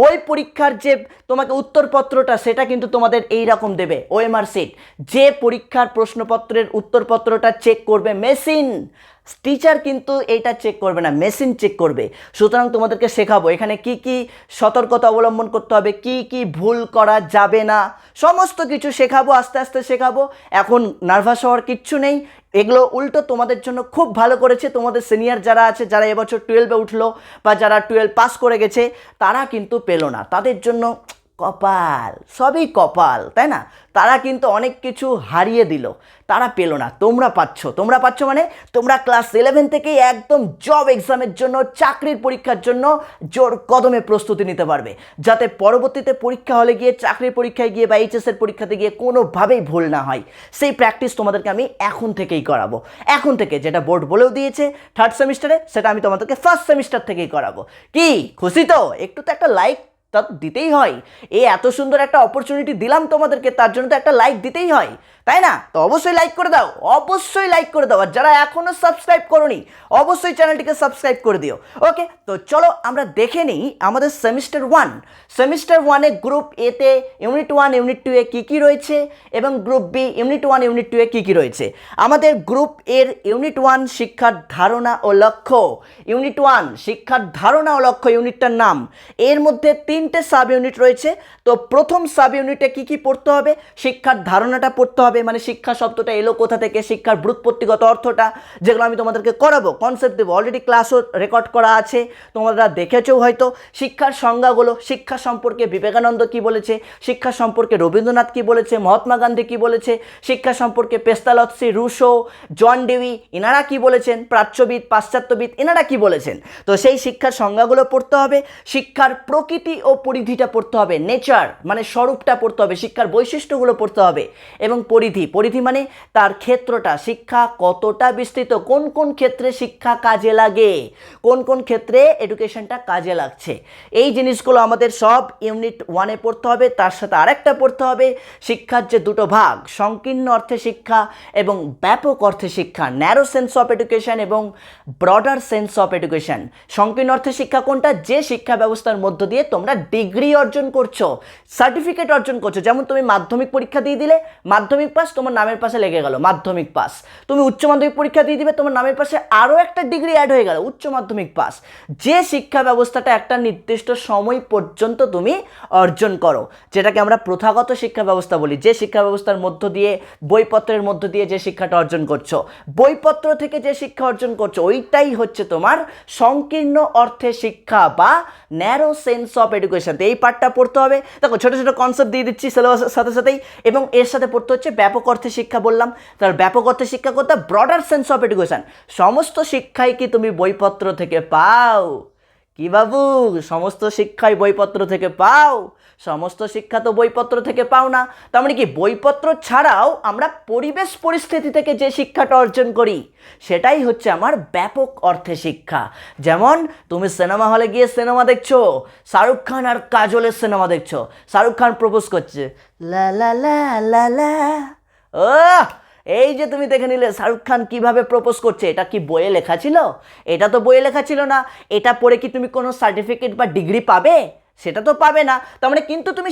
ওই পরীক্ষার যে তোমাকে উত্তরপত্রটা সেটা কিন্তু তোমাদের এই রকম দেবে ওএমআর সিট। যে পরীক্ষার প্রশ্নপত্রের উত্তরপত্রটা চেক করবে মেশিন, টিচার কিন্তু এইটা চেক করবে না, মেশিন চেক করবে। সুতরাং তোমাদেরকে শেখাবো এখানে কি কি সতর্কতা অবলম্বন করতে হবে, কি কি ভুল করা যাবে না, সমস্ত কিছু শেখাবো, আস্তে আস্তে শেখাবো। এখন নার্ভাস হওয়ার কিচ্ছু নেই, এগুলো উল্টো তোমাদের জন্য খুব ভালো করেছে। তোমাদের সিনিয়র যারা আছে, যারা এবছর 12-এ উঠলো বা যারা 12 পাস করে গেছে, তারা কিন্তু পেলো না, তাদের জন্য কপাল, সবই কপাল, তাই না? তারা কিন্তু অনেক কিছু হারিয়ে দিল, তারা পেলো না, তোমরা পাচ্ছ। তোমরা পাচ্ছ মানে তোমরা ক্লাস 11 থেকেই একদম জব এক্সামের জন্য, চাকরির পরীক্ষার জন্য জোর কদমে প্রস্তুতি নিতে পারবে, যাতে পরবর্তীতে পরীক্ষা হলে গিয়ে, চাকরির পরীক্ষায় গিয়ে বা এইচএসের পরীক্ষাতে গিয়ে কোনোভাবেই ভুল না হয়। সেই প্র্যাকটিস তোমাদেরকে আমি এখন থেকেই করাবো। এখন থেকে, যেটা বোর্ড বলেও দিয়েছে 3rd সেমিস্টারে, সেটা আমি তোমাদেরকে 1st সেমিস্টার থেকেই করাবো। কি খুশি তো? একটু তো একটা লাইক তা দিতেই হয়। এই এত সুন্দর একটা অপরচুনিটি দিলাম তোমাদেরকে, তার জন্য তো একটা লাইক দিতেই হয়, তাই না? তো অবশ্যই লাইক করে দাও, অবশ্যই লাইক করে দাও। আর যারা এখনো সাবস্ক্রাইব করোনি, অবশ্যই চ্যানেলটিকে সাবস্ক্রাইব করে দিও। ওকে, তো চলো আমরা দেখে নিই আমাদের সেমিস্টার 1-এ গ্রুপ এতে ইউনিট 1 ইউনিট 2-এ কী কী রয়েছে এবং গ্রুপ বি ইউনিট 1 ইউনিট 2-এ কী কী রয়েছে। আমাদের গ্রুপ এর ইউনিট 1 শিক্ষার ধারণা ও লক্ষ্য, ইউনিট 1 শিক্ষার ধারণা ও লক্ষ্য ইউনিটটার নাম। এর মধ্যে 3টে সাব ইউনিট রয়েছে। তো প্রথম সাব ইউনিটে কী কী পড়তে হবে? শিক্ষার ধারণাটা পড়তে হবে, মানে শিক্ষা শব্দটা এলো কোথা থেকে, শিক্ষার ব্যুৎপত্তিগত অর্থটা, যেগুলো আমি তোমাদেরকে করাবো, কনসেপ্ট দেবো, অলরেডি ক্লাসও রেকর্ড করা আছে, তোমরা দেখেছো হয়তো। শিক্ষার সংজ্ঞাগুলো, শিক্ষা সম্পর্কে বিবেকানন্দ কি বলেছে, শিক্ষা সম্পর্কে রবীন্দ্রনাথ কি বলেছে, মহাত্মা গান্ধী কি বলেছে, শিক্ষা সম্পর্কে পেস্তালৎসি, রুশো, জন ডেউই, এনারা কি বলেছেন, প্রাচ্যবিদ, পাশ্চাত্যবিদ, এনারা কি বলেছেন। তো সেই শিক্ষার সংজ্ঞাগুলো পড়তে হবে। শিক্ষার প্রকৃতি ও পরিধিটা পড়তে হবে, নেচার মানে স্বরূপটা পড়তে হবে, শিক্ষার বৈশিষ্ট্যগুলো পড়তে হবে। এবং পরিধি মানে তার ক্ষেত্রটা, শিক্ষা কতটা বিস্তৃত, কোন কোন ক্ষেত্রে শিক্ষা কাজে লাগে, কোন কোন ক্ষেত্রে এডুকেশনটা কাজে লাগছে, এই জিনিসগুলো আমাদের সব ইউনিট 1-এ পড়তে হবে। তার সাথে আরেকটা পড়তে হবে শিক্ষার যে দুটো ভাগ, সংকীর্ণ অর্থে শিক্ষা এবং ব্যাপক অর্থে শিক্ষা, ন্যারো সেন্স অফ এডুকেশন এবং ব্রডার সেন্স অফ এডুকেশন। সংকীর্ণ অর্থে শিক্ষা কোনটা? যে শিক্ষা ব্যবস্থার মধ্য দিয়ে তোমরা ডিগ্রি অর্জন করছো, সার্টিফিকেট অর্জন করছো। যেমন তুমি মাধ্যমিক পরীক্ষা দিয়ে দিলে, মাধ্যমিক পাস, তোমার নামের পাশে লেগে গেল মাধ্যমিক পাস। তুমি উচ্চ মাধ্যমিক পরীক্ষা দিয়ে দিবে, তোমার নামের পাশে আরও একটা ডিগ্রি অ্যাড হয়ে গেল, উচ্চ মাধ্যমিক পাস। যে শিক্ষা ব্যবস্থাটা একটা নির্দিষ্ট সময় পর্যন্ত তুমি অর্জন করো, যেটাকে আমরা প্রথাগত শিক্ষা ব্যবস্থা বলি, যে শিক্ষা ব্যবস্থার মধ্য দিয়ে, বইপত্রের মধ্য দিয়ে যে শিক্ষাটা অর্জন করছো, বইপত্র থেকে যে শিক্ষা অর্জন করছো, ওইটাই হচ্ছে তোমার সংকীর্ণ অর্থে শিক্ষা বা ন্যারো সেন্স অফ এডুকেশন। তো এই পার্টটা পড়তে হবে। দেখো ছোটো ছোটো কনসেপ্ট দিয়ে দিচ্ছি সিলেবাসের সাথে সাথেই, এবং এর সাথে পড়তে হচ্ছে ব্যাপক অর্থে শিক্ষা। বললাম তার ব্যাপক অর্থে শিক্ষা করতে ব্রডার সেন্স অফ এডুকেশন। সমস্ত শিক্ষাই কি তুমি বইপত্র থেকে পাও? কি বাবু, সমস্ত শিক্ষাই বইপত্র থেকে পাও? সমস্ত শিক্ষা তো বইপত্র থেকে পাও না। তার মানে কি, বইপত্র ছাড়াও আমরা পরিবেশ পরিস্থিতি থেকে যে শিক্ষাটা অর্জন করি, সেটাই হচ্ছে আমার ব্যাপক অর্থে শিক্ষা। যেমন তুমি সিনেমা হলে গিয়ে সিনেমা দেখছো, শাহরুখ খান আর কাজলের সিনেমা দেখছো, শাহরুখ খান প্রপোজ করছে, লা লা লা লা লা, ও এই যে তুমি দেখে নিলে শাহরুখ খান কিভাবে প্রপোজ করছে, এটা কি বইয়ে লেখা ছিল? এটা তো বইয়ে লেখা ছিল না। এটা পড়ে কি তুমি কোনো সার্টিফিকেট বা ডিগ্রি পাবে? সেটা তো পাবে না। তার মানে কিন্তু তুমি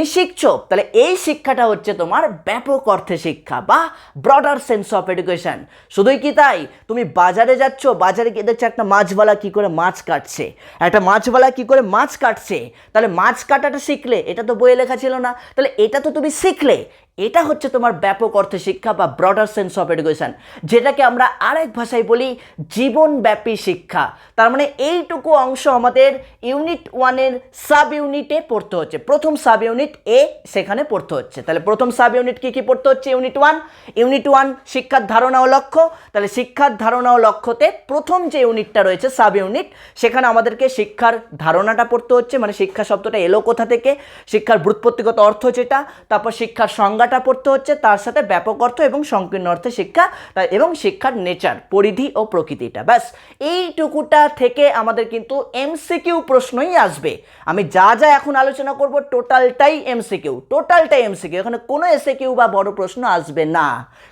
শিখছো, তাহলে এই শিক্ষাটা হচ্ছে তোমার ব্যাপক অর্থে শিক্ষা বা ব্রডার সেন্স অফ এডুকেশন। শুধুই কি তাই, তুমি বাজারে যাচ্ছ, বাজারে গিয়ে দেখছো একটা মাছওয়ালা কি করে মাছ কাটছে, তাহলে মাছ কাটাটা শিখলে, এটা তো বইয়ে লেখা ছিল না, তাহলে এটা তো তুমি শিখলে। এটা হচ্ছে তোমার ব্যাপক অর্থে শিক্ষা বা ব্রডার সেন্স অফ এডুকেশন, যেটাকে আমরা আরেক ভাষায় বলি জীবনব্যাপী শিক্ষা। তার মানে এইটুকু অংশ আমাদের ইউনিট 1-এর সাব ইউনিটে পড়তে হচ্ছে। প্রথম সাব ইউনিট এ সেখানে পড়তে হচ্ছে। তাহলে প্রথম সাব ইউনিট কি পড়তে হচ্ছে? ইউনিট 1 শিক্ষার ধারণা ও লক্ষ্য। তাহলে শিক্ষার ধারণা ও লক্ষ্যতে প্রথম যে ইউনিটটা রয়েছে সাব ইউনিট, সেখানে আমাদেরকে শিক্ষার ধারণাটা পড়তে হচ্ছে, মানে শিক্ষা শব্দটা এলো কোথা থেকে, শিক্ষার ব্যুৎপত্তিগত অর্থ যেটা, তারপর শিক্ষার সংজ্ঞাটা শিক্ষাটা পড়তে হচ্ছে, তার সাথে ব্যাপক অর্থ এবং সংকীর্ণ অর্থে শিক্ষা এবং শিক্ষার নেচার, পরিধি ও প্রকৃতিটা। ব্যাস এইটুকুটা থেকে আমাদের কিন্তু এমসিকিউ প্রশ্নই আসবে। আমি যা যা এখন আলোচনা করব টোটালটাই এমসিকিউ, এখানে কোনো এসএকিউ বা বড় প্রশ্ন আসবে না।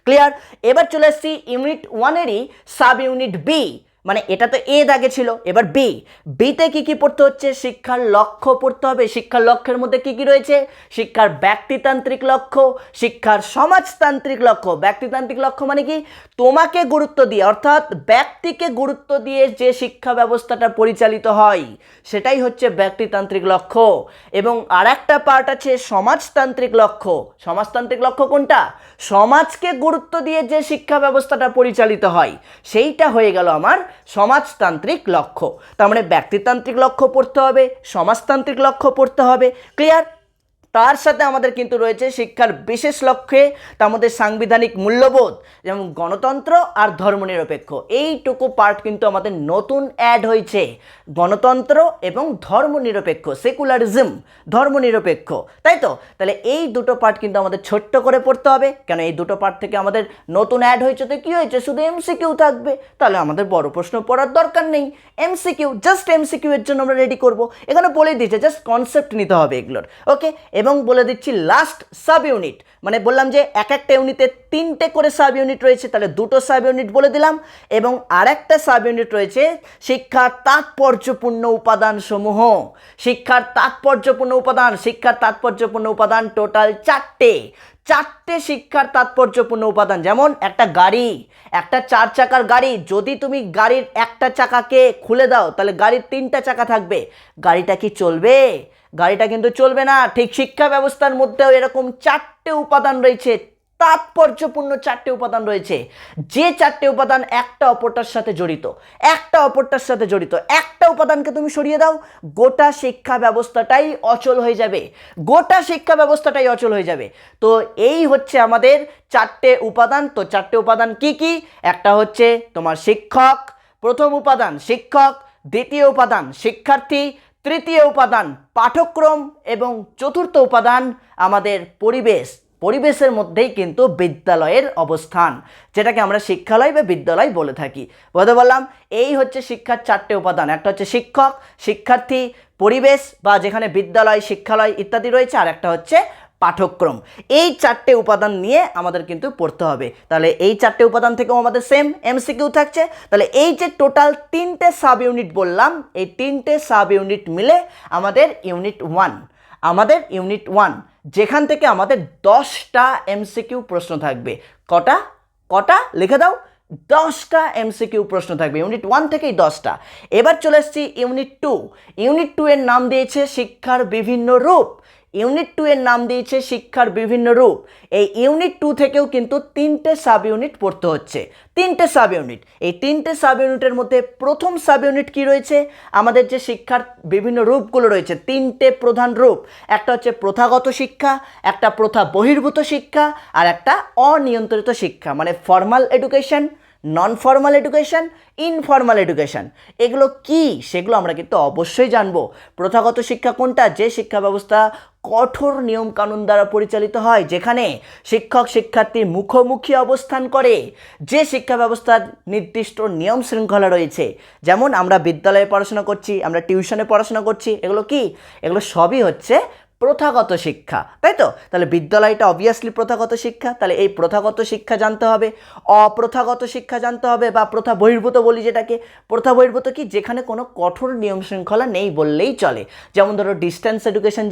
ক্লিয়ার? এবার চলে এসেছি ইউনিট 1-এরই সাব ইউনিট বি, মানে এটা তো এ দাগে ছিল, এবার বিতে কি পড়তে হচ্ছে? শিক্ষার লক্ষ্য পড়তে হবে। শিক্ষার লক্ষ্যের মধ্যে কি রয়েছে? শিক্ষার ব্যক্তিতান্ত্রিক লক্ষ্য, শিক্ষার সমাজতান্ত্রিক লক্ষ্য। ব্যক্তিতান্ত্রিক লক্ষ্য মানে কি? তোমাকে গুরুত্ব দিয়ে, অর্থাৎ ব্যক্তিকে গুরুত্ব দিয়ে যে শিক্ষা ব্যবস্থাটা পরিচালিত হয় সেটাই হচ্ছে ব্যক্তিতান্ত্রিক লক্ষ্য। এবং আর একটা পার্ট আছে সমাজতান্ত্রিক লক্ষ্য। সমাজতান্ত্রিক লক্ষ্য কোনটা? সমাজকে গুরুত্ব দিয়ে যে শিক্ষা ব্যবস্থাটা পরিচালিত হয় সেইটা হয়ে গেল আমার সমাজতান্ত্রিক লক্ষ্য। তার মানে ব্যক্তিতান্ত্রিক লক্ষ্য পড়তে হবে, সমাজতান্ত্রিক লক্ষ্য পড়তে হবে। ক্লিয়ার? তার সাথে আমাদের কিন্তু রয়েছে শিক্ষার বিশেষ লক্ষ্যে, তার মধ্যে সাংবিধানিক মূল্যবোধ যেমন গণতন্ত্র আর ধর্মনিরপেক্ষ, এইটুকু পার্ট কিন্তু আমাদের নতুন অ্যাড হয়েছে। গণতন্ত্র এবং ধর্মনিরপেক্ষ, সেকুলারিজম, ধর্মনিরপেক্ষ, তাই তো? তাহলে এই দুটো পার্ট কিন্তু আমাদের ছোট্ট করে পড়তে হবে, কেন এই দুটো পার্ট থেকে আমাদের নতুন অ্যাড হয়েছে। তো কী হয়েছে? শুধু এমসিকিউ থাকবে, তাহলে আমাদের বড় প্রশ্ন পড়ার দরকার নেই। এমসিকিউ, জাস্ট এমসিকিউ এর জন্য আমরা রেডি করব। এখানে বলে দিয়েছে জাস্ট কনসেপ্ট নিতে হবে এগুলোর, ওকে। এবং বলে দিচ্ছি লাস্ট সাব ইউনিট, মানে বললাম যে এক একটা ইউনিটে 3টে করে সাব ইউনিট রয়েছে, তাহলে 2টো সাব ইউনিট বলে দিলাম। এবং আরেকটা সাব ইউনিট রয়েছে শিক্ষার তাৎপর্যপূর্ণ উপাদান সমূহ। শিক্ষার তাৎপর্যপূর্ণ উপাদান টোটাল 4টে শিক্ষার তাৎপর্যপূর্ণ উপাদান। যেমন একটা গাড়ি, একটা 4 চাকার গাড়ি, যদি তুমি গাড়ির একটা চাকাকে খুলে দাও তাহলে গাড়ির 3টা চাকা থাকবে, গাড়িটা কি চলবে? গাড়িটা কিন্তু চলবে না। ঠিক শিক্ষা ব্যবস্থার মধ্যেও এরকম 4টে উপাদান রয়েছে, তাৎপর্যপূর্ণ 4টে উপাদান রয়েছে। যে 4টে উপাদান একটা অপরটার সাথে জড়িত, একটা উপাদানকে তুমি সরিয়ে দাও, গোটা শিক্ষা ব্যবস্থাটাই অচল হয়ে যাবে। তো এই হচ্ছে আমাদের 4টে উপাদান। তো 4টে উপাদান কি কি? একটা হচ্ছে তোমার শিক্ষক, প্রথম উপাদান শিক্ষক, দ্বিতীয় উপাদান শিক্ষার্থী, তৃতীয় উপাদান পাঠ্যক্রম এবং চতুর্থ উপাদান আমাদের পরিবেশের মধ্যেই কিন্তু বিদ্যালয়ের অবস্থান, যেটাকে আমরা শিক্ষালয় বা বিদ্যালয় বলে থাকি। বললাম এই হচ্ছে শিক্ষার 4টে উপাদান। একটা হচ্ছে শিক্ষক, শিক্ষার্থী, পরিবেশ বা যেখানে বিদ্যালয়, শিক্ষালয় ইত্যাদি রয়েছে, আর একটা হচ্ছে পাঠ্যক্রম। এই 4টে উপাদান নিয়ে আমাদের কিন্তু পড়তে হবে। তাহলে এই 4টে উপাদান থেকেও আমাদের সেম এমসিকিউ থাকছে। তাহলে এই যে টোটাল 3টে সাব ইউনিট বললাম, এই 3টে সাব ইউনিট মিলে আমাদের ইউনিট 1, যেখান থেকে আমাদের 10টা এমসিকিউ প্রশ্ন থাকবে। কটা লিখে দাও? 10টা এমসিকিউ প্রশ্ন থাকবে ইউনিট 1 থেকেই 10টা। এবার চলে এসেছি ইউনিট 2 এর নাম দিয়েছে শিক্ষার বিভিন্ন রূপ। এই ইউনিট 2 থেকেও কিন্তু 3টে সাব ইউনিট পড়তে হচ্ছে। এই 3টে সাব ইউনিটের মধ্যে প্রথম সাব ইউনিট কি রয়েছে? আমাদের যে শিক্ষার বিভিন্ন রূপগুলো রয়েছে, 3টে প্রধান রূপ। একটা হচ্ছে প্রথাগত শিক্ষা, একটা প্রথা বহির্ভূত শিক্ষা, আর একটা অনিয়ন্ত্রিত শিক্ষা, মানে formal education, non formal education, informal education. এগুলো কি সেগুলো আমরা কিন্তু অবশ্যই জানবো। প্রথাগত শিক্ষা কোনটা? যে শিক্ষা ব্যবস্থা কঠোর নিয়মকানুন দ্বারা পরিচালিত হয়, যেখানে শিক্ষক শিক্ষার্থী মুখোমুখি অবস্থান করে, যে শিক্ষা ব্যবস্থার নির্দিষ্ট নিয়ম শৃঙ্খলা রয়েছে। যেমন আমরা বিদ্যালয়ে পড়াশোনা করছি, আমরা টিউশনে পড়াশোনা করছি, এগুলো কি? এগুলো সবই হচ্ছে প্রথাগত শিক্ষা, তাই তো? তাহলে বিদ্যালয়টা অবভিয়াসলি প্রথাগত শিক্ষা। তাহলে এই প্রথাগত শিক্ষা জানতে হবে, অপ্রথাগত শিক্ষা জানতে হবে, বা প্রথা বহির্ভূত বলি যেটাকে। প্রথা বহির্ভূত কি? যেখানে কোনো কঠোর নিয়ম শৃঙ্খলা নেই বললেই চলে। যেমন ধরো ডিস্টেন্স এডুকেশন,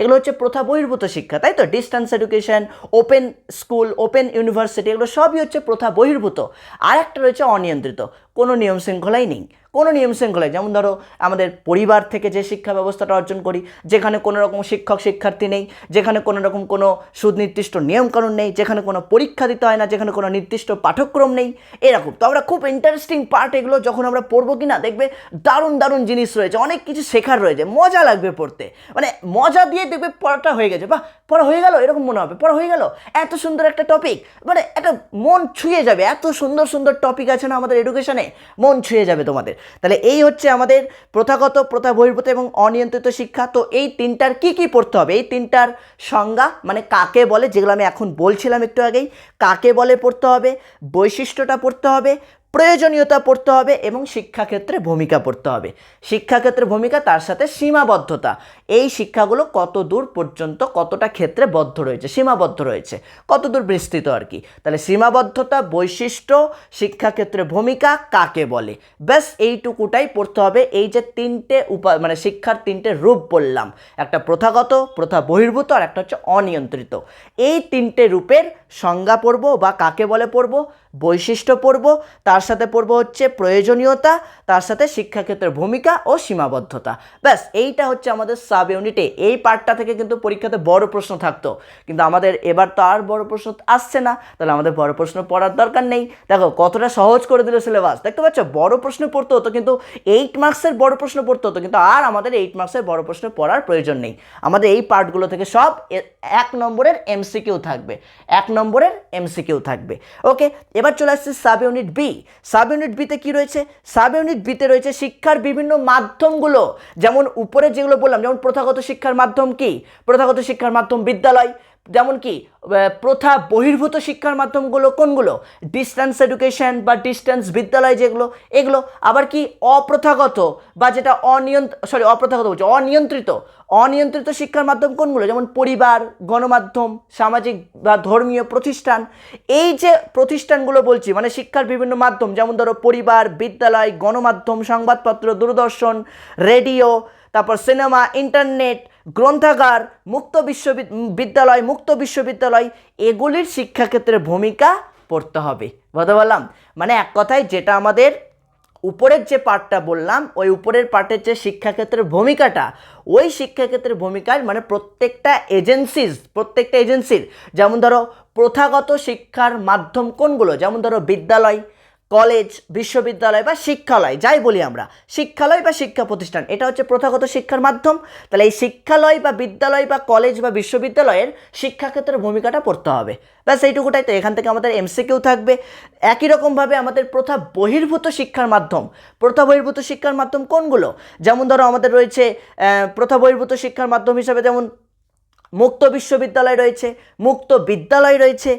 এগুলো হচ্ছে প্রথা বহির্ভূত শিক্ষা, তাই তো? Distance education, open school, open university, এগুলো সবই হচ্ছে প্রথা বহির্ভূত। আর একটা রয়েছে অনিয়ন্ত্রিত, কোনো নিয়ম শৃঙ্খলাই নেই। যেমন ধরো আমাদের পরিবার থেকে যে শিক্ষা ব্যবস্থাটা অর্জন করি, যেখানে কোনো রকম শিক্ষক শিক্ষার্থী নেই, যেখানে কোনো রকম কোনো সুনির্দিষ্ট নিয়মকানুন নেই, যেখানে কোনো পরীক্ষা দিতে হয় না, যেখানে কোনো নির্দিষ্ট পাঠ্যক্রম নেই, এরকম। তো আমরা খুব ইন্টারেস্টিং পার্ট এগুলো যখন আমরা পড়বো কিনা, দেখবে দারুণ জিনিস রয়েছে, অনেক কিছু শেখার রয়েছে, মজা লাগবে পড়তে। মানে মজা দিয়ে দেখবে পড়াটা হয়ে গেছে, বাহ পড়া হয়ে গেল, এরকম মনে হবে পড়া হয়ে গেল। এত সুন্দর একটা টপিক, মানে একটা মন ছুঁয়ে যাবে। এত সুন্দর টপিক আছে না আমাদের এডুকেশনে, শুনে মন ছুঁয়ে যাবে তোমাদের। তাহলে এই হচ্ছে আমাদের প্রথাগত, প্রথা বহির্ভূত এবং অনিয়ন্ত্রিত শিক্ষা। তো এই তিনটার কি কি পড়তে হবে, এই তিনটার সংজ্ঞা মানে কাকে বলে, যেগুলো আমি এখন বলছিলাম একটু আগেই, কাকে বলে পড়তে হবে, বৈশিষ্ট্যটা পড়তে হবে, প্রয়োজনীয়তা পড়তে হবে এবং শিক্ষাক্ষেত্রে ভূমিকা পড়তে হবে। শিক্ষাক্ষেত্রে ভূমিকা, তার সাথে সীমাবদ্ধতা, এই শিক্ষাগুলো কত দূর পর্যন্ত কতটা ক্ষেত্রে বদ্ধ রয়েছে, সীমাবদ্ধ রয়েছে, কত দূর বিস্তৃত আর কি। তাহলে সীমাবদ্ধতা, বৈশিষ্ট্য, শিক্ষাক্ষেত্রে ভূমিকা, কাকে বলে, ব্যাস এইটুকুটাই পড়তে হবে। এই যে তিনটে মানে শিক্ষার তিনটে রূপ বললাম, একটা প্রথাগত, প্রথা বহির্ভূত, আর একটা হচ্ছে অনিয়ন্ত্রিত, এই তিনটে রূপের সংজ্ঞা পড়ব বা কাকে বলে পড়ব, বৈশিষ্ট্য পড়ব, তার সাথে পড়ব হচ্ছে প্রয়োজনীয়তা, তার সাথে শিক্ষাক্ষেত্রের ভূমিকা ও সীমাবদ্ধতা। ব্যাস এইটা হচ্ছে আমাদের সাব ইউনিটে। এই পার্টটা থেকে কিন্তু পরীক্ষাতে বড় প্রশ্ন থাকতো, কিন্তু আমাদের এবার তো আর বড় প্রশ্ন আসছে না, তাহলে আমাদের বড় প্রশ্ন পড়ার দরকার নেই। দেখো কতটা সহজ করে দিল সিলেবাস, দেখতে পাচ্ছ? বড় প্রশ্ন পড়তে হতো কিন্তু 8 মার্কসের বড় প্রশ্ন পড়তে হতো, কিন্তু আর আমাদের 8 মার্কসের বড় প্রশ্ন পড়ার প্রয়োজন নেই। আমাদের এই পার্টগুলো থেকে সব 1 নম্বরের এমসিকিউ থাকবে, 1 নম্বরের এমসিকিউ থাকবে। ওকে, এবার চলে আসছে sub unit B. Sub unit বিতে কি রয়েছে? সাব ইউনিট বিতে রয়েছে শিক্ষার বিভিন্ন মাধ্যমগুলো। যেমন উপরে যেগুলো বললাম, যেমন প্রথাগত শিক্ষার মাধ্যম কি? প্রথাগত শিক্ষার মাধ্যম বিদ্যালয়। যেমন কি প্রথা বহির্ভূত শিক্ষার মাধ্যমগুলো কোনগুলো? ডিস্টেন্স এডুকেশন বা ডিস্টেন্স বিদ্যালয় যেগুলো, এগুলো। আবার কি অপ্রথাগত বা যেটা অনিয়ন্ত্রিত শিক্ষার মাধ্যম কোনগুলো? যেমন পরিবার, গণমাধ্যম, সামাজিক বা ধর্মীয় প্রতিষ্ঠান। এই যে প্রতিষ্ঠানগুলো বলছি মানে শিক্ষার বিভিন্ন মাধ্যম, যেমন ধরো পরিবার, বিদ্যালয়, গণমাধ্যম, সংবাদপত্র, দূরদর্শন, রেডিও, তারপর সিনেমা, ইন্টারনেট, গ্রন্থাগার, মুক্ত বিশ্ববিদ্যালয়, এগুলির শিক্ষাক্ষেত্রে ভূমিকা পড়তে হবে। বুঝতে পারলাম? মানে এক কথায় যেটা আমাদের উপরের যে পার্টটা বললাম, ওই উপরের পার্টের যে শিক্ষাক্ষেত্রের ভূমিকাটা, ওই শিক্ষাক্ষেত্রের ভূমিকার মানে প্রত্যেকটা এজেন্সির, যেমন ধরো প্রথাগত শিক্ষার মাধ্যম কোনগুলো? যেমন ধরো বিদ্যালয়, কলেজ, বিশ্ববিদ্যালয় বা শিক্ষালয়, যাই বলি আমরা, শিক্ষালয় বা শিক্ষা প্রতিষ্ঠান, এটা হচ্ছে প্রথাগত শিক্ষার মাধ্যম। তাহলে এই শিক্ষালয় বা বিদ্যালয় বা কলেজ বা বিশ্ববিদ্যালয়ের শিক্ষাক্ষেত্রের ভূমিকাটা পড়তে হবে। ব্যাস এইটুকুটাই। তো এখান থেকে আমাদের এমসিকিউ থাকবে। একই রকমভাবে আমাদের প্রথা বহির্ভূত শিক্ষার মাধ্যম কোনগুলো? যেমন ধরো আমাদের রয়েছে প্রথা বহির্ভূত শিক্ষার মাধ্যম হিসাবে যেমন মুক্ত বিশ্ববিদ্যালয় রয়েছে, মুক্ত বিদ্যালয় রয়েছে,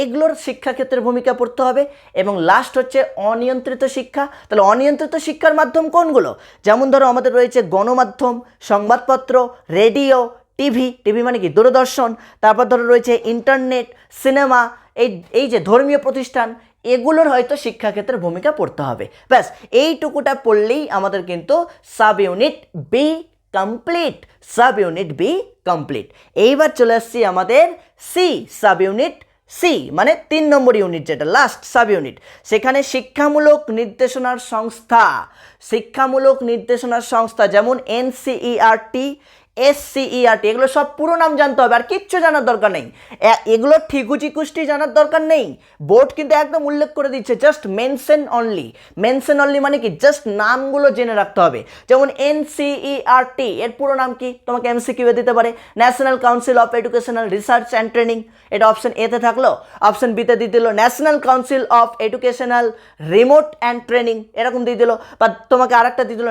এগুলোর শিক্ষাক্ষেত্রের ভূমিকা পড়তে হবে। এবং লাস্ট হচ্ছে অনিয়ন্ত্রিত শিক্ষা। তাহলে অনিয়ন্ত্রিত শিক্ষার মাধ্যম কোনগুলো? যেমন ধরো আমাদের রয়েছে গণমাধ্যম, সংবাদপত্র, রেডিও, টিভি মানে কি দূরদর্শন, তারপর ধরো রয়েছে ইন্টারনেট, সিনেমা, এই যে ধর্মীয় প্রতিষ্ঠান, এগুলোর হয়তো শিক্ষাক্ষেত্রের ভূমিকা পড়তে হবে। ব্যাস এইটুকুটা পড়লেই আমাদের কিন্তু sub unit B complete. Sub unit B complete. এইবার চলে আসছি আমাদের সি সাব ইউনিট। সি মানে 3 নম্বর ইউনিট, যেটা লাস্ট সাব ইউনিট। সেখানে শিক্ষামূলক নির্দেশনার সংস্থা, যেমন এনসিইআরটি, এসসিইআরটি, এগুলো সব পুরো নাম জানতে হবে, আর কিচ্ছু জানার দরকার নেই। এগুলো ঠিকুচি কুষ্টি জানার দরকার নেই। বোর্ড কিন্তু একদম উল্লেখ করে দিচ্ছে, জাস্ট মেনশন অনলি মানে কি? জাস্ট নামগুলো জেনে রাখতে হবে। যেমন এনসিইআরটি, এর পুরো নাম কি? তোমাকে এমসিকিউ দিতে পারে। National Council of educational research and training, এটা অপশন এতে থাকলো। অপশন বিতে দিয়ে দিল national Council of educational remote and training, এরকম দিয়ে দিল। বা তোমাকে আরেকটা দিয়ে দিল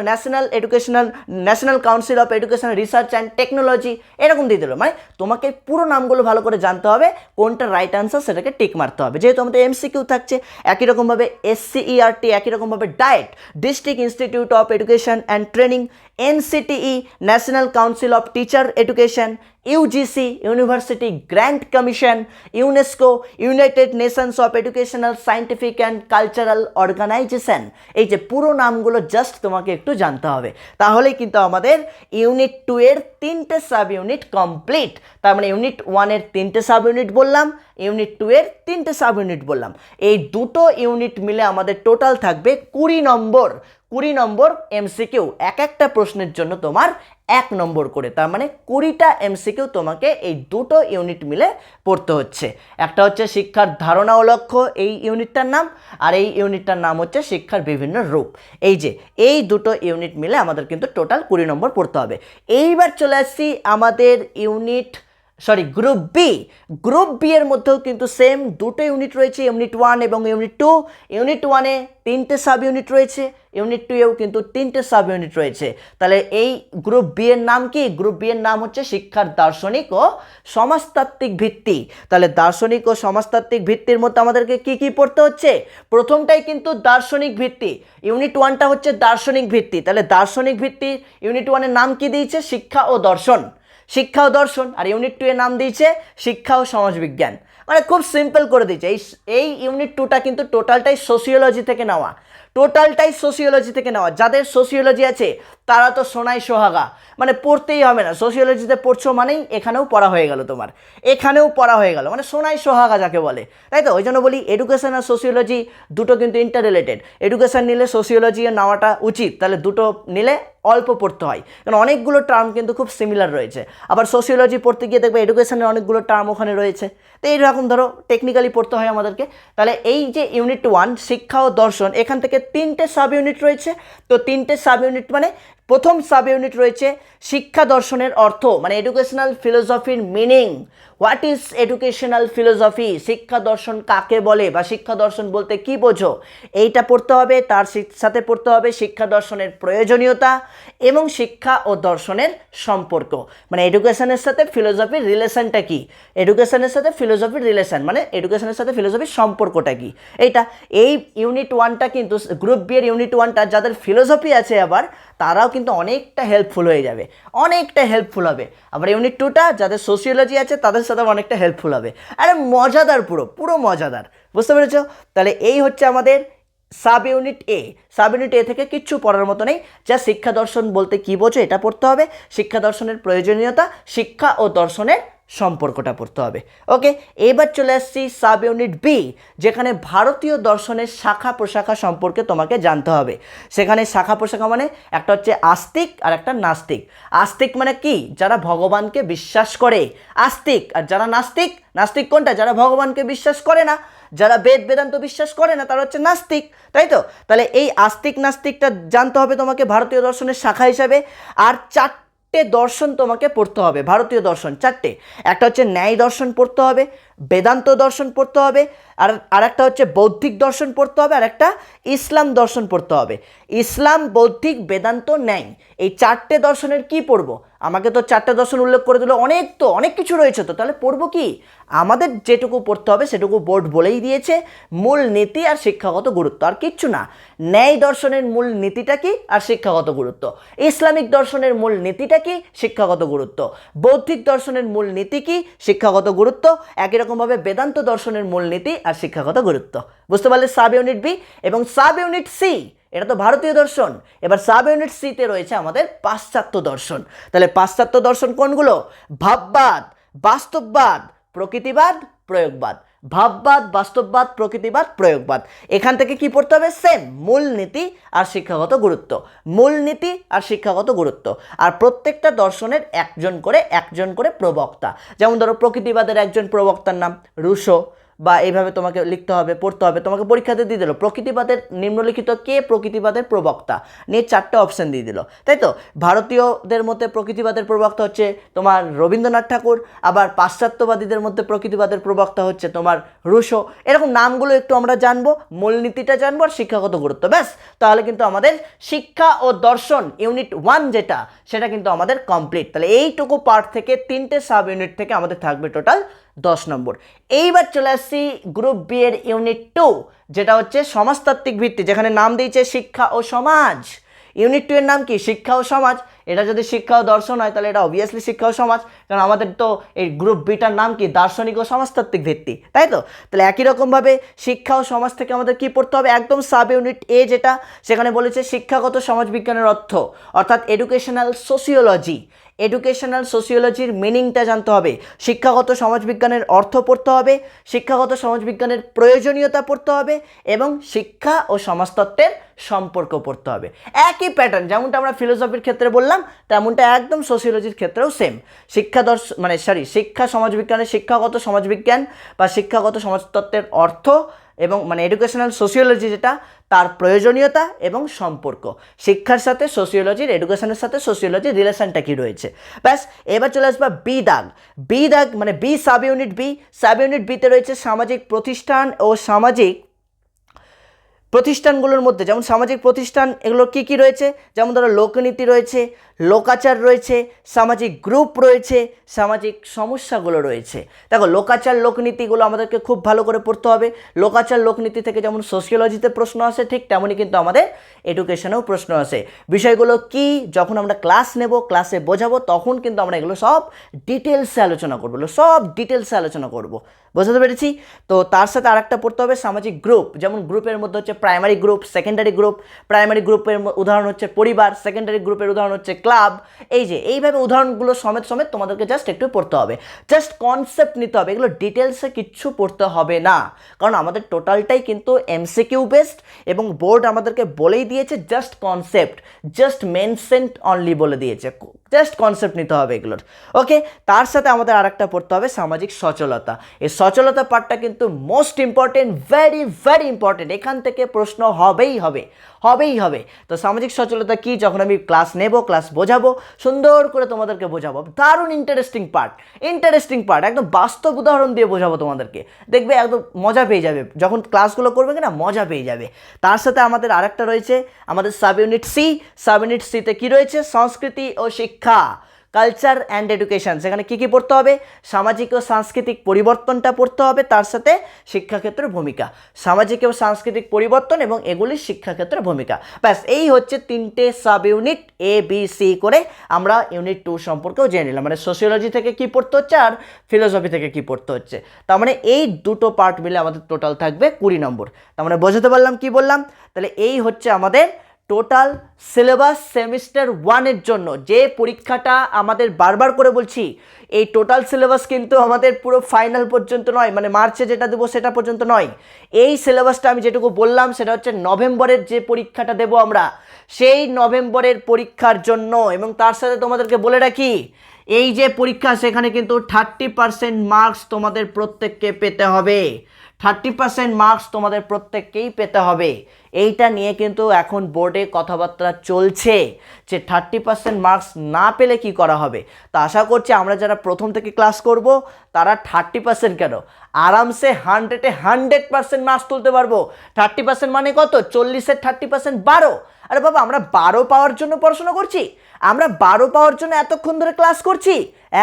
national Council of educational research and technology, এরকম দিয়ে দিল। মানে তোমাকে পুরো নামগুলো ভালো করে জানতে হবে, কোনটা রাইট আনসার সেটাকে টিক মারতে হবে। যেহেতু আমাদের এমসিকিউ থাকছে, একই রকমভাবে এসসিইআরটি, একই রকমভাবে DIET, District Institute of Education and Training, NCTE, National Council of Teacher Education, UGC, University Grant Commission, UNESCO, United Nations of Educational Scientific and Cultural Organization, এই যে পুরো নামগুলো জাস্ট তোমাকে একটু জানতে হবে, তাহলেই কিন্তু আমাদের ইউনিট 2 এর 3টে সাব ইউনিট কমপ্লিট। তার মানে ইউনিট 1 এর 3টে সাব ইউনিট বললাম, ইউনিট 2 এর 3টে সাব ইউনিট বললাম। এই দুটো ইউনিট মিলে আমাদের টোটাল থাকবে 20 নম্বর এমসিকিউ। একটা প্রশ্নের জন্য তোমার 1 নম্বর করে, তার মানে 20টা এমসিকিউ তোমাকে এই দুটো ইউনিট মিলে পড়তে হচ্ছে। একটা হচ্ছে শিক্ষার ধারণা ও লক্ষ্য, এই ইউনিটটার নাম, আর এই ইউনিটটার নাম হচ্ছে শিক্ষার বিভিন্ন রূপ। এই দুটো ইউনিট মিলে আমাদের কিন্তু টোটাল 20 নম্বর পড়তে হবে। এইবার চলে আসছি আমাদের ইউনিট সরি গ্রুপ বি এর মধ্যেও কিন্তু সেম দুটো ইউনিট রয়েছে, ইউনিট 1 এবং ইউনিট 2। ইউনিট 1-এ 3টে সাব ইউনিট রয়েছে, ইউনিট 2-এও কিন্তু 3টে সাব ইউনিট রয়েছে। তাহলে এই গ্রুপ বি এর নাম কি? গ্রুপ বি এর নাম হচ্ছে শিক্ষার দার্শনিক ও সমাজতাত্ত্বিক ভিত্তি। তাহলে দার্শনিক ও সমাজতাত্ত্বিক ভিত্তির মধ্যে আমাদেরকে কি কি পড়তে হচ্ছে? প্রথমটাই কিন্তু দার্শনিক ভিত্তি, ইউনিট 1টা হচ্ছে দার্শনিক ভিত্তি। তাহলে দার্শনিক ভিত্তি ইউনিট 1-এর নাম কি দিয়েছে? শিক্ষা ও দর্শন, শিক্ষা ও দর্শন। আর ইউনিট 2 এর নাম দিয়েছে শিক্ষা ও সমাজবিজ্ঞান। মানে খুব সিম্পল করে দিয়েছে। এই ইউনিট 2টা কিন্তু টোটালটাই সোশিওলজি থেকে নেওয়া, যাদের সোশিওলজি আছে তারা তো সোনাই সোহাগা, মানে পড়তেই হবে না। সোশিওলজিতে পড়ছো মানেই এখানেও পড়া হয়ে গেল, তোমার এখানেও পড়া হয়ে গেল, মানে সোনাই সোহাগা যাকে বলে, তাই তো? ওই জন্য বলি এডুকেশন আর সোশিওলজি দুটো কিন্তু ইন্টার রিলেটেড। এডুকেশন নিলে সোশিওলজি নেওয়াটা উচিত, তাহলে দুটো নিলে অল্প পড়তে হয়, কারণ অনেকগুলো টার্ম কিন্তু খুব সিমিলার রয়েছে। আবার সোশিওলজি পড়তে গিয়ে দেখবে এডুকেশনের অনেকগুলো টার্ম ওখানে রয়েছে, তো এইরকম ধরো টেকনিক্যালি পড়তে হয় আমাদেরকে। তাহলে এই যে ইউনিট 1 শিক্ষা ও দর্শন, এখান থেকে 3টে সাব ইউনিট রয়েছে। তো 3টে সাব ইউনিট মানে প্রথম সাব ইউনিট রয়েছে শিক্ষা দর্শনের অর্থ, মানে এডুকেশনাল ফিলোসফির meaning. What is educational philosophy? শিক্ষা দর্শন কাকে বলে বা শিক্ষা দর্শন বলতে কি বোঝো, এইটা পড়তে হবে। তার সাথে পড়তে হবে শিক্ষা দর্শনের প্রয়োজনীয়তা এবং শিক্ষা ও দর্শনের সম্পর্ক, মানে এডুকেশনের সাথে ফিলোসফির রিলেশনটা কি, এডুকেশনের সাথে ফিলোসফির রিলেশন মানে এডুকেশনের সাথে ফিলোসফির সম্পর্কটা কি, এইটা। এই ইউনিট 1টা কিন্তু গ্রুপ বি এর ইউনিট 1টা যাদের ফিলোসফি আছে আবার তারাও কিন্তু অনেকটা হেল্পফুল হয়ে যাবে, অনেকটা হেল্পফুল হবে। আবার ইউনিট 2টা যাদের সোশিওলজি আছে তাদের সাথে অনেকটা হেল্পফুল হবে। আরে মজাদার, পুরো মজাদার, বুঝতে পেরেছ? তাহলে এই হচ্ছে আমাদের সাব ইউনিট এ। সাব ইউনিট এ থেকে কিচ্ছু পড়ার মতো নেই, যা শিক্ষা দর্শন বলতে কি বোঝো এটা পড়তে হবে, শিক্ষা দর্শনের প্রয়োজনীয়তা, শিক্ষা ও দর্শনের সম্পর্কটা পড়তে হবে। ওকে, এবার চলে আসছি সাব ইউনিট বি, যেখানে ভারতীয় দর্শনের শাখা প্রশাখা সম্পর্কে তোমাকে জানতে হবে। সেখানে শাখা প্রশাখা মানে একটা হচ্ছে আস্তিক আর একটা নাস্তিক। আস্তিক মানে কি? যারা ভগবানকে বিশ্বাস করে, আস্তিক। আর যারা নাস্তিক, নাস্তিক কোনটা? যারা ভগবানকে বিশ্বাস করে না, যারা বেদ বেদান্ত বিশ্বাস করে না, তারা হচ্ছে নাস্তিক, তাই তো? তাহলে এই আস্তিক নাস্তিকটা জানতে হবে তোমাকে ভারতীয় দর্শনের শাখা হিসাবে। আর 4টে দর্শন তোমাকে পড়তে হবে, ভারতীয় দর্শন 4টে। একটা হচ্ছে ন্যায় দর্শন পড়তে হবে, বেদান্ত দর্শন পড়তে হবে, আর একটা হচ্ছে বৌদ্ধিক দর্শন পড়তে হবে, আর একটা ইসলাম দর্শন পড়তে হবে। ইসলাম, বৌদ্ধিক, বেদান্ত, ন্যায়, এই 4টে দর্শনের কি পড়বো? আমাকে তো 4টে দর্শন উল্লেখ করে দিল, অনেক কিছু রয়েছে, তো তাহলে পড়বো কি? আমাদের যেটুকু পড়তে হবে সেটুকু বোর্ড বলেই দিয়েছে, মূল নীতি আর শিক্ষাগত গুরুত্ব, আর কিচ্ছু না। ন্যায় দর্শনের মূল নীতিটা কি আর শিক্ষাগত গুরুত্ব, ইসলামিক দর্শনের মূল নীতিটা কি, শিক্ষাগত গুরুত্ব, বৌদ্ধিক দর্শনের মূল নীতি কি, শিক্ষাগত গুরুত্ব, একই রকমভাবে বেদান্ত দর্শনের মূল নীতি আর শিক্ষাগত গুরুত্ব। বুঝতে পারলে সাব ইউনিট বি। এবং সাব ইউনিট সি, এটা তো ভারতীয় দর্শন। এবার সাব ইউনিট সিতে রয়েছে আমাদের পাশ্চাত্য দর্শন। তাহলে পাশ্চাত্য দর্শন কোনগুলো? ভাববাদ, বাস্তববাদ, প্রকৃতিবাদ, প্রয়োগবাদ। ভাববাদ, বাস্তববাদ, প্রকৃতিবাদ, প্রয়োগবাদ। এখান থেকে কি পড়তে হবে? সেম, মূলনীতি আর শিক্ষাগত গুরুত্ব, মূলনীতি আর শিক্ষাগত গুরুত্ব। আর প্রত্যেকটা দর্শনের একজন করে প্রবক্তা। যেমন ধরো প্রকৃতিবাদের একজন প্রবক্তার নাম রুশো, বা এইভাবে তোমাকে লিখতে হবে, পড়তে হবে। তোমাকে পরীক্ষাতে দিয়ে দিল প্রকৃতিবাদের নিম্নলিখিত কে প্রকৃতিবাদের প্রবক্তা, নিয়ে 4টে অপশন দিয়ে দিল, তাই তো? ভারতীয়দের মধ্যে প্রকৃতিবাদের প্রবক্তা হচ্ছে তোমার রবীন্দ্রনাথ ঠাকুর, আবার পাশ্চাত্যবাদীদের মধ্যে প্রকৃতিবাদের প্রবক্তা হচ্ছে তোমার রুশো। এরকম নামগুলো একটু আমরা জানবো, মূলনীতিটা জানবো আর শিক্ষাগত গুরুত্ব, ব্যাস। তাহলে কিন্তু আমাদের শিক্ষা ও দর্শন ইউনিট 1 যেটা, সেটা কিন্তু আমাদের কমপ্লিট। তাহলে এইটুকু পার্ট থেকে 3টে সাব ইউনিট থেকে আমাদের থাকবে টোটাল 10 নম্বর। এইবার চলে আসছি গ্রুপ বি এর ইউনিট 2, যেটা হচ্ছে সমাজতাত্ত্বিক ভিত্তি, যেখানে নাম দিয়েছে শিক্ষা ও সমাজ। ইউনিট 2 এর নাম কি? শিক্ষা ও সমাজ। এটা যদি শিক্ষা ও দর্শন হয় তাহলে এটা অবভিয়াসলি শিক্ষা ও সমাজ, কারণ আমাদের তো এই গ্রুপ বিটার নাম কি? দার্শনিক ও সমাজতাত্ত্বিক ভিত্তি, তাই তো? তাহলে একই রকমভাবে শিক্ষা ও সমাজ থেকে আমাদের কি পড়তে হবে? একদম সাব ইউনিট এ যেটা, সেখানে বলেছে শিক্ষাগত সমাজবিজ্ঞানের অর্থ, অর্থাৎ এডুকেশনাল সোশিওলজি। এডুকেশনাল সোশিওলজির মিনিংটা জানতে হবে, শিক্ষাগত সমাজবিজ্ঞানের অর্থ পড়তে হবে, শিক্ষাগত সমাজবিজ্ঞানের প্রয়োজনীয়তা পড়তে হবে, এবং শিক্ষা ও সমাজতত্ত্বের সম্পর্ক পড়তে হবে। একই প্যাটার্ন যেমনটা আমরা ফিলোসফির ক্ষেত্রে বললাম, বললাম তেমনটা একদম সোশিওলজির ক্ষেত্রেও সেম। শিক্ষা সমাজবিজ্ঞানের শিক্ষাগত সমাজবিজ্ঞান বা শিক্ষাগত সমাজতত্ত্বের অর্থ এবং এডুকেশনাল সোশিওলজি যেটা, তার প্রয়োজনীয়তা এবং সম্পর্ক, শিক্ষার সাথে সোশিওলজির, এডুকেশনের সাথে সোশিওলজির রিলেশনটা কী রয়েছে। ব্যাস এবার চলে আসবা বি দাগ। বি সাব ইউনিট বিতে রয়েছে সামাজিক প্রতিষ্ঠান ও সামাজিক প্রতিষ্ঠানগুলোর মধ্যে, যেমন সামাজিক প্রতিষ্ঠান এগুলো কী কী রয়েছে, যেমন ধরো লোকনীতি রয়েছে, লোকাচার রয়েছে, সামাজিক গ্রুপ রয়েছে, সামাজিক সমস্যাগুলো রয়েছে। দেখো লোকাচার লোকনীতিগুলো আমাদেরকে খুব ভালো করে পড়তে হবে। লোকাচার লোকনীতি থেকে যেমন সোশিওলজিতে প্রশ্ন আসে, ঠিক তেমনই কিন্তু আমাদের এডুকেশনেও প্রশ্ন আসে। বিষয়গুলো কি যখন আমরা ক্লাস নেব, ক্লাসে বোঝাবো, তখন কিন্তু আমরা এগুলো সব ডিটেলসে আলোচনা করবো, বুঝতে পেরেছি? তো তার সাথে আরেকটা পড়তে হবে সামাজিক গ্রুপ। যেমন গ্রুপের মধ্যে হচ্ছে primary group, secondary group. Primary গ্রুপের উদাহরণ হচ্ছে পরিবার, সেকেন্ডারি গ্রুপের উদাহরণ হচ্ছে ক্লাব। এইভাবে উদাহরণগুলো সমেত তোমাদেরকে জাস্ট একটু পড়তে হবে, জাস্ট কনসেপ্ট নিতে হবে। এগুলো ডিটেলসে কিচ্ছু পড়তে হবে না, কারণ আমাদের টোটালটাই কিন্তু এমসিকিউ বেসড এবং বোর্ড আমাদেরকে বলেই দিয়েছে just concept, just mentioned only বলে দিয়েছে, জাস্ট কনসেপ্ট নিতে হবে এগুলোর। ওকে, তার সাথে আমাদের আরেকটা পড়তে হবে সামাজিক সচলতা। এই সচলতা পার্টটা কিন্তু most important, very very important. এখান থেকে প্রশ্ন হবেই হবে। তো সামাজিক সচলতা কি, যখন আমি ক্লাস নেব, ক্লাস বোঝাবো, সুন্দর করে তোমাদেরকে বোঝাবো। দারুণ ইন্টারেস্টিং পার্ট, একদম বাস্তব উদাহরণ দিয়ে বোঝাবো তোমাদেরকে। দেখবে একদম মজা পেয়ে যাবে যখন ক্লাসগুলো করবে, কিনা মজা পেয়ে যাবে। তার সাথে আমাদের আরেকটা রয়েছে আমাদের সাব ইউনিট সিতে কি রয়েছে, সংস্কৃতি ও শিক্ষা, কালচার অ্যান্ড এডুকেশন। সেখানে কী কী পড়তে হবে, সামাজিক ও সাংস্কৃতিক পরিবর্তনটা পড়তে হবে, তার সাথে শিক্ষাক্ষেত্রের ভূমিকা, সামাজিক ও সাংস্কৃতিক পরিবর্তন এবং এগুলির শিক্ষাক্ষেত্রের ভূমিকা। ব্যাস এই হচ্ছে 3টে সাব ইউনিট ABC করে আমরা ইউনিট 2 সম্পর্কেও জেনে নিলাম। সোশিওলজি থেকে কী পড়তে হচ্ছে আর ফিলোসফি থেকে কী পড়তে হচ্ছে। তার এই দুটো পার্ট মিলে আমাদের টোটাল থাকবে 20 নম্বর। তার বোঝাতে পারলাম কি বললাম? তাহলে এই হচ্ছে আমাদের টোটাল সিলেবাস সেমিস্টার 1-এর জন্য। যে পরীক্ষাটা আমাদের বারবার করে বলছি, এই টোটাল সিলেবাস কিন্তু আমাদের পুরো ফাইনাল পর্যন্ত নয়, মার্চে যেটা দেবো সেটা পর্যন্ত নয়। এই সিলেবাসটা আমি যেটুকু বললাম সেটা হচ্ছে নভেম্বরের যে পরীক্ষাটা দেবো আমরা, সেই নভেম্বরের পরীক্ষার জন্য। এবং তার সাথে তোমাদেরকে বলে রাখি, এই যে পরীক্ষা সেখানে কিন্তু 30% মার্কস তোমাদের প্রত্যেককে পেতে হবে, 30% মার্কস তোমাদের প্রত্যেককেই পেতে হবে। এইটা নিয়ে কিন্তু এখন বোর্ডে কথাবার্তা চলছে যে 30% মার্কস না পেলে কি করা হবে। তো আশা করছি আমরা যারা প্রথম থেকে ক্লাস করব তারা 30% কেন, আরামসে 100% মার্কস তুলতে পারবো। 30% মানে কত, 40-এর 30% 12। আরে বাবা, আমরা 12 পাওয়ার জন্য পড়াশোনা করছি, আমরা 12 পাওয়ার জন্য এতক্ষণ ধরে ক্লাস করছি?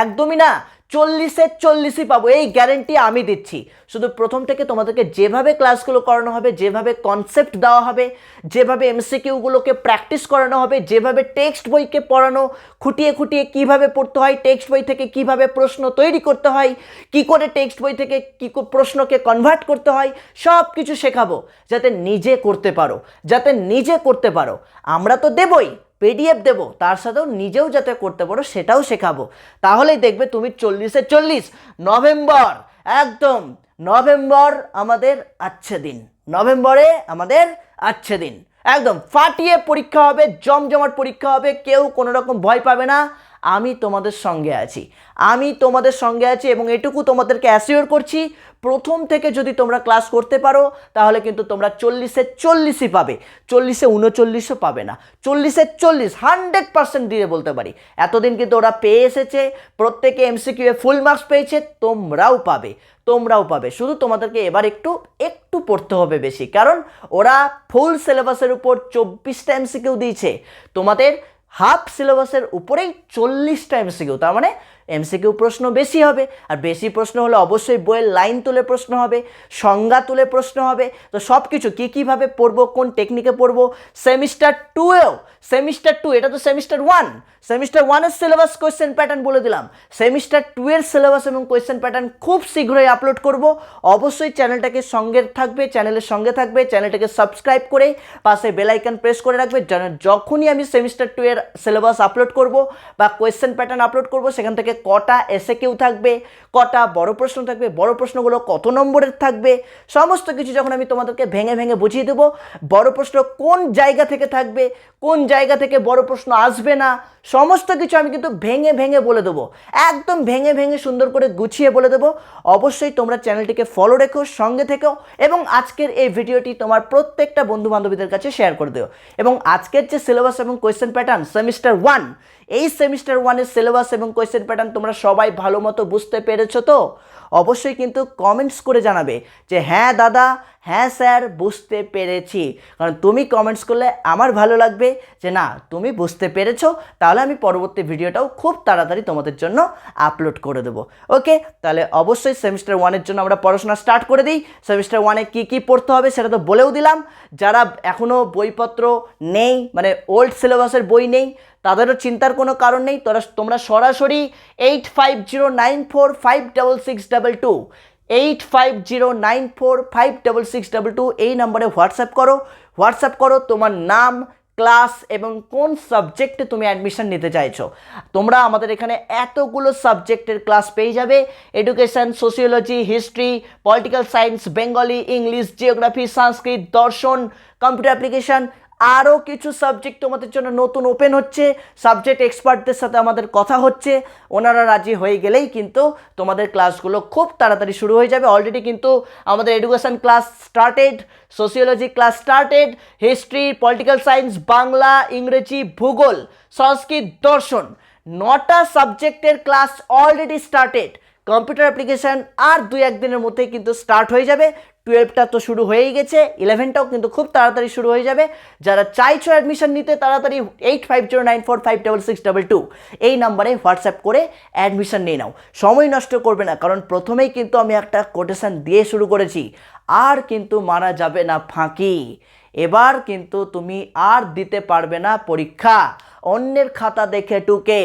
একদমই না, 40-এর 40ই পাবো, এই গ্যারেন্টি আমি দিচ্ছি। শুধু প্রথম থেকে তোমাদেরকে যেভাবে ক্লাসগুলো করানো হবে, যেভাবে কনসেপ্ট দেওয়া হবে, যেভাবে এমসিকিউগুলোকে প্র্যাকটিস করানো হবে, যেভাবে টেক্সট বইকে পড়ানো, খুঁটিয়ে কিভাবে পড়তে হয়, টেক্সট বই থেকে কিভাবে প্রশ্ন তৈরি করতে হয়, কি করে টেক্সট বই থেকে প্রশ্নকে কনভার্ট করতে হয়, সব কিছু শেখাবো যাতে নিজে করতে পারো। আমরা তো দেবই, PDF দেবো, তার সাথেও নিজেও যাতে করতে পারো সেটাও শেখাবো। তাহলেই দেখবে তুমি 40-এর 40 নভেম্বর, একদম নভেম্বর আমাদের আচ্ছে দিন, একদম ফাটিয়ে পরীক্ষা হবে, জমজমাট পরীক্ষা হবে, কেউ কোনো রকম ভয় পাবে না। আমি তোমাদের সঙ্গে আছি এবং এটুকু তোমাদেরকে অ্যাসিওর করছি, প্রথম থেকে যদি তোমরা ক্লাস করতে পারো তাহলে কিন্তু তোমরা 40-এর 40ই পাবে, 40-এ 39ও পাবে না, 40-এর 40 100% দিয়ে বলতে পারি। এতদিন কিন্তু ওরা পেয়ে এসেছে, প্রত্যেকে MCQ এ ফুল মার্কস পেয়েছে, তোমরাও পাবে। শুধু তোমাদেরকে এবার একটু পড়তে হবে বেশি, কারণ ওরা ফুল সিলেবাসের উপর 24টা MCQ দিয়েছে, তোমাদের হাফ সিলেবাসের উপরেই 40টা MCQ। তার MCQ প্রশ্ন বেশি হবে, আর বেশি প্রশ্ন হলে অবশ্যই বইয়ের লাইন তুলে প্রশ্ন হবে, সংজ্ঞা তুলে প্রশ্ন হবে। তো সব কিছু কীভাবে পড়বো, কোন টেকনিকে পড়বো, সেমিস্টার 2 এটা তো সেমিস্টার 1-এর সিলেবাস কোয়েশ্চেন প্যাটার্ন বলে দিলাম। সেমিস্টার 2-এর সিলেবাস এবং কোয়েশ্চেন প্যাটার্ন খুব শীঘ্রই আপলোড করব। অবশ্যই চ্যানেলের সঙ্গে থাকবে, চ্যানেলটাকে সাবস্ক্রাইব করে পাশে বেল আইকন প্রেস করে রাখবে। যখনই আমি সেমিস্টার 2-এর সিলেবাস আপলোড করব বা কোয়েশ্চেন প্যাটার্ন আপলোড করব, সেখান থেকে কটা এসএকিউ থাকবে, কটা বড় প্রশ্ন থাকবে, বড় প্রশ্নগুলো কত নম্বরের থাকবে, সমস্ত কিছু যখন আমি তোমাদেরকে ভেঙে ভেঙে বুঝিয়ে দেবো, বড় প্রশ্ন কোন জায়গা থেকে থাকবে, কোন জায়গা থেকে বড় প্রশ্ন আসবে না, সমস্ত কিছু আমি কিন্তু ভেঙে ভেঙে বলে দেবো, একদম ভেঙে ভেঙে সুন্দর করে গুছিয়ে বলে দেবো। অবশ্যই তোমরা চ্যানেলটিকে ফলো রেখো, সঙ্গে থেকো এবং আজকের এই ভিডিওটি তোমার প্রত্যেকটা বন্ধু বান্ধবীদের কাছে শেয়ার করে দিও। এবং আজকের যে সিলেবাস এবং কোয়েশ্চেন প্যাটার্ন সেমিস্টার 1, এই সেমিস্টার 1-এর সিলেবাস এবং কোয়েশ্চেন প্যাটার্ন তোমরা সবাই ভালো মতো বুঝতে পেরেছো তো? অবশ্যই কিন্তু কমেন্টস করে জানাবে যে হ্যাঁ দাদা, হ্যাঁ স্যার, বুঝতে পেরেছি। কারণ তুমি কমেন্টস করলে আমার ভালো লাগবে যে না তুমি বুঝতে পেরেছো, তাহলে আমি পরবর্তী ভিডিওটাও খুব তাড়াতাড়ি তোমাদের জন্য আপলোড করে দেবো। ওকে, তাহলে অবশ্যই সেমিস্টার 1-এর জন্য আমরা পড়াশোনা স্টার্ট করে দিই। সেমিস্টার 1-এ কী পড়তে হবে সেটা তো বলেও দিলাম। যারা এখনও বইপত্র নেই, মানে ওল্ড সিলেবাসের বই নেই, তাদেরও চিন্তার কোনো কারণ নেই। তোমরা সরাসরি 8509456622 8509456622 এই নম্বরে হোয়াটসঅ্যাপ করো তোমার নাম, ক্লাস এবং কোন সাবজেক্টে তুমি অ্যাডমিশন নিতে চাইছো। তোমরা আমাদের এখানে এতগুলো সাবজেক্টের ক্লাস পেয়ে যাবে: education, sociology, history, political science, Bengali, English, geography, Sanskrit, দর্শন, কম্পিউটার অ্যাপ্লিকেশন, আরও কিছু সাবজেক্ট তোমাদের জন্য নতুন ওপেন হচ্ছে। সাবজেক্ট এক্সপার্টদের সাথে আমাদের কথা হচ্ছে, ওনারা রাজি হয়ে গেলেই কিন্তু তোমাদের ক্লাসগুলো খুব তাড়াতাড়ি শুরু হয়ে যাবে। অলরেডি কিন্তু আমাদের education class started, sociology class started, history, political science, Bangla, Ingreji, ভূগোল, সংস্কৃত, দর্শন, 9টা সাবজেক্টের class already started. Computer application আর 2-1 দিনের মধ্যেই কিন্তু স্টার্ট হয়ে যাবে। 12টা তো শুরু হয়েই গেছে, 11টাও কিন্তু খুব তাড়াতাড়ি শুরু হয়ে যাবে। যারা চাইছো অ্যাডমিশন নিতে, তাড়াতাড়ি 8509456622 এই নাম্বারে হোয়াটসঅ্যাপ করে অ্যাডমিশন নিয়ে নাও। সময় নষ্ট করবে না, কারণ প্রথমেই কিন্তু আমি একটা কোটেশন দিয়ে শুরু করেছি, আর কিন্তু মারা যাবে না ফাঁকি। এবার কিন্তু তুমি আর দিতে পারবে না পরীক্ষা অন্যের খাতা দেখে টুকে,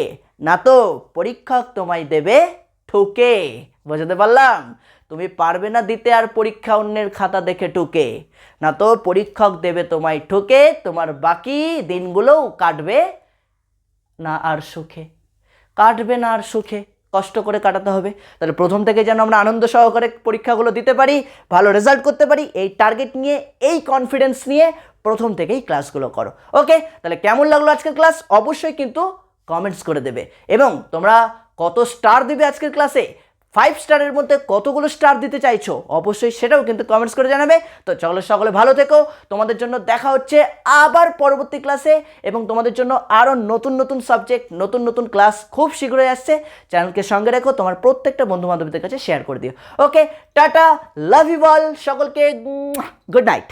না তো পরীক্ষক তোমায় দেবে ঠুকে। বোঝাতে পারলাম? তুমি পারবে না দিতে আর পরীক্ষা অন্যের খাতা দেখে টুকে, না তো পরীক্ষক দেবে তোমায় ঠুকে। তোমার বাকি দিনগুলোও কাটবে না আর সুখে, কষ্ট করে কাটাতে হবে। তাহলে প্রথম থেকে যেন আমরা আনন্দ সহকারে পরীক্ষাগুলো দিতে পারি, ভালো রেজাল্ট করতে পারি, এই টার্গেট নিয়ে, এই কনফিডেন্স নিয়ে প্রথম থেকেই ক্লাসগুলো করো। ওকে, তাহলে কেমন লাগলো আজকের ক্লাস অবশ্যই কিন্তু কমেন্টস করে দেবে। এবং তোমরা কত স্টার দিবে আজকের ক্লাসে, 5 স্টারের মধ্যে কতগুলো স্টার দিতে চাইছো অবশ্যই সেটাও কিন্তু কমেন্টস করে জানাবে। তো চলো, সকলে ভালো থেকো, তোমাদের জন্য দেখা হচ্ছে আবার পরবর্তী ক্লাসে, এবং তোমাদের জন্য আরও নতুন নতুন সাবজেক্ট, নতুন নতুন ক্লাস খুব শীঘ্রই আসছে। চ্যানেলকে সঙ্গে রেখো, তোমার প্রত্যেকটা বন্ধু বান্ধবীদের কাছে শেয়ার করে দিও। ওকে, টাটা, লাভ ইউ অল, সকলকে গুড নাইট।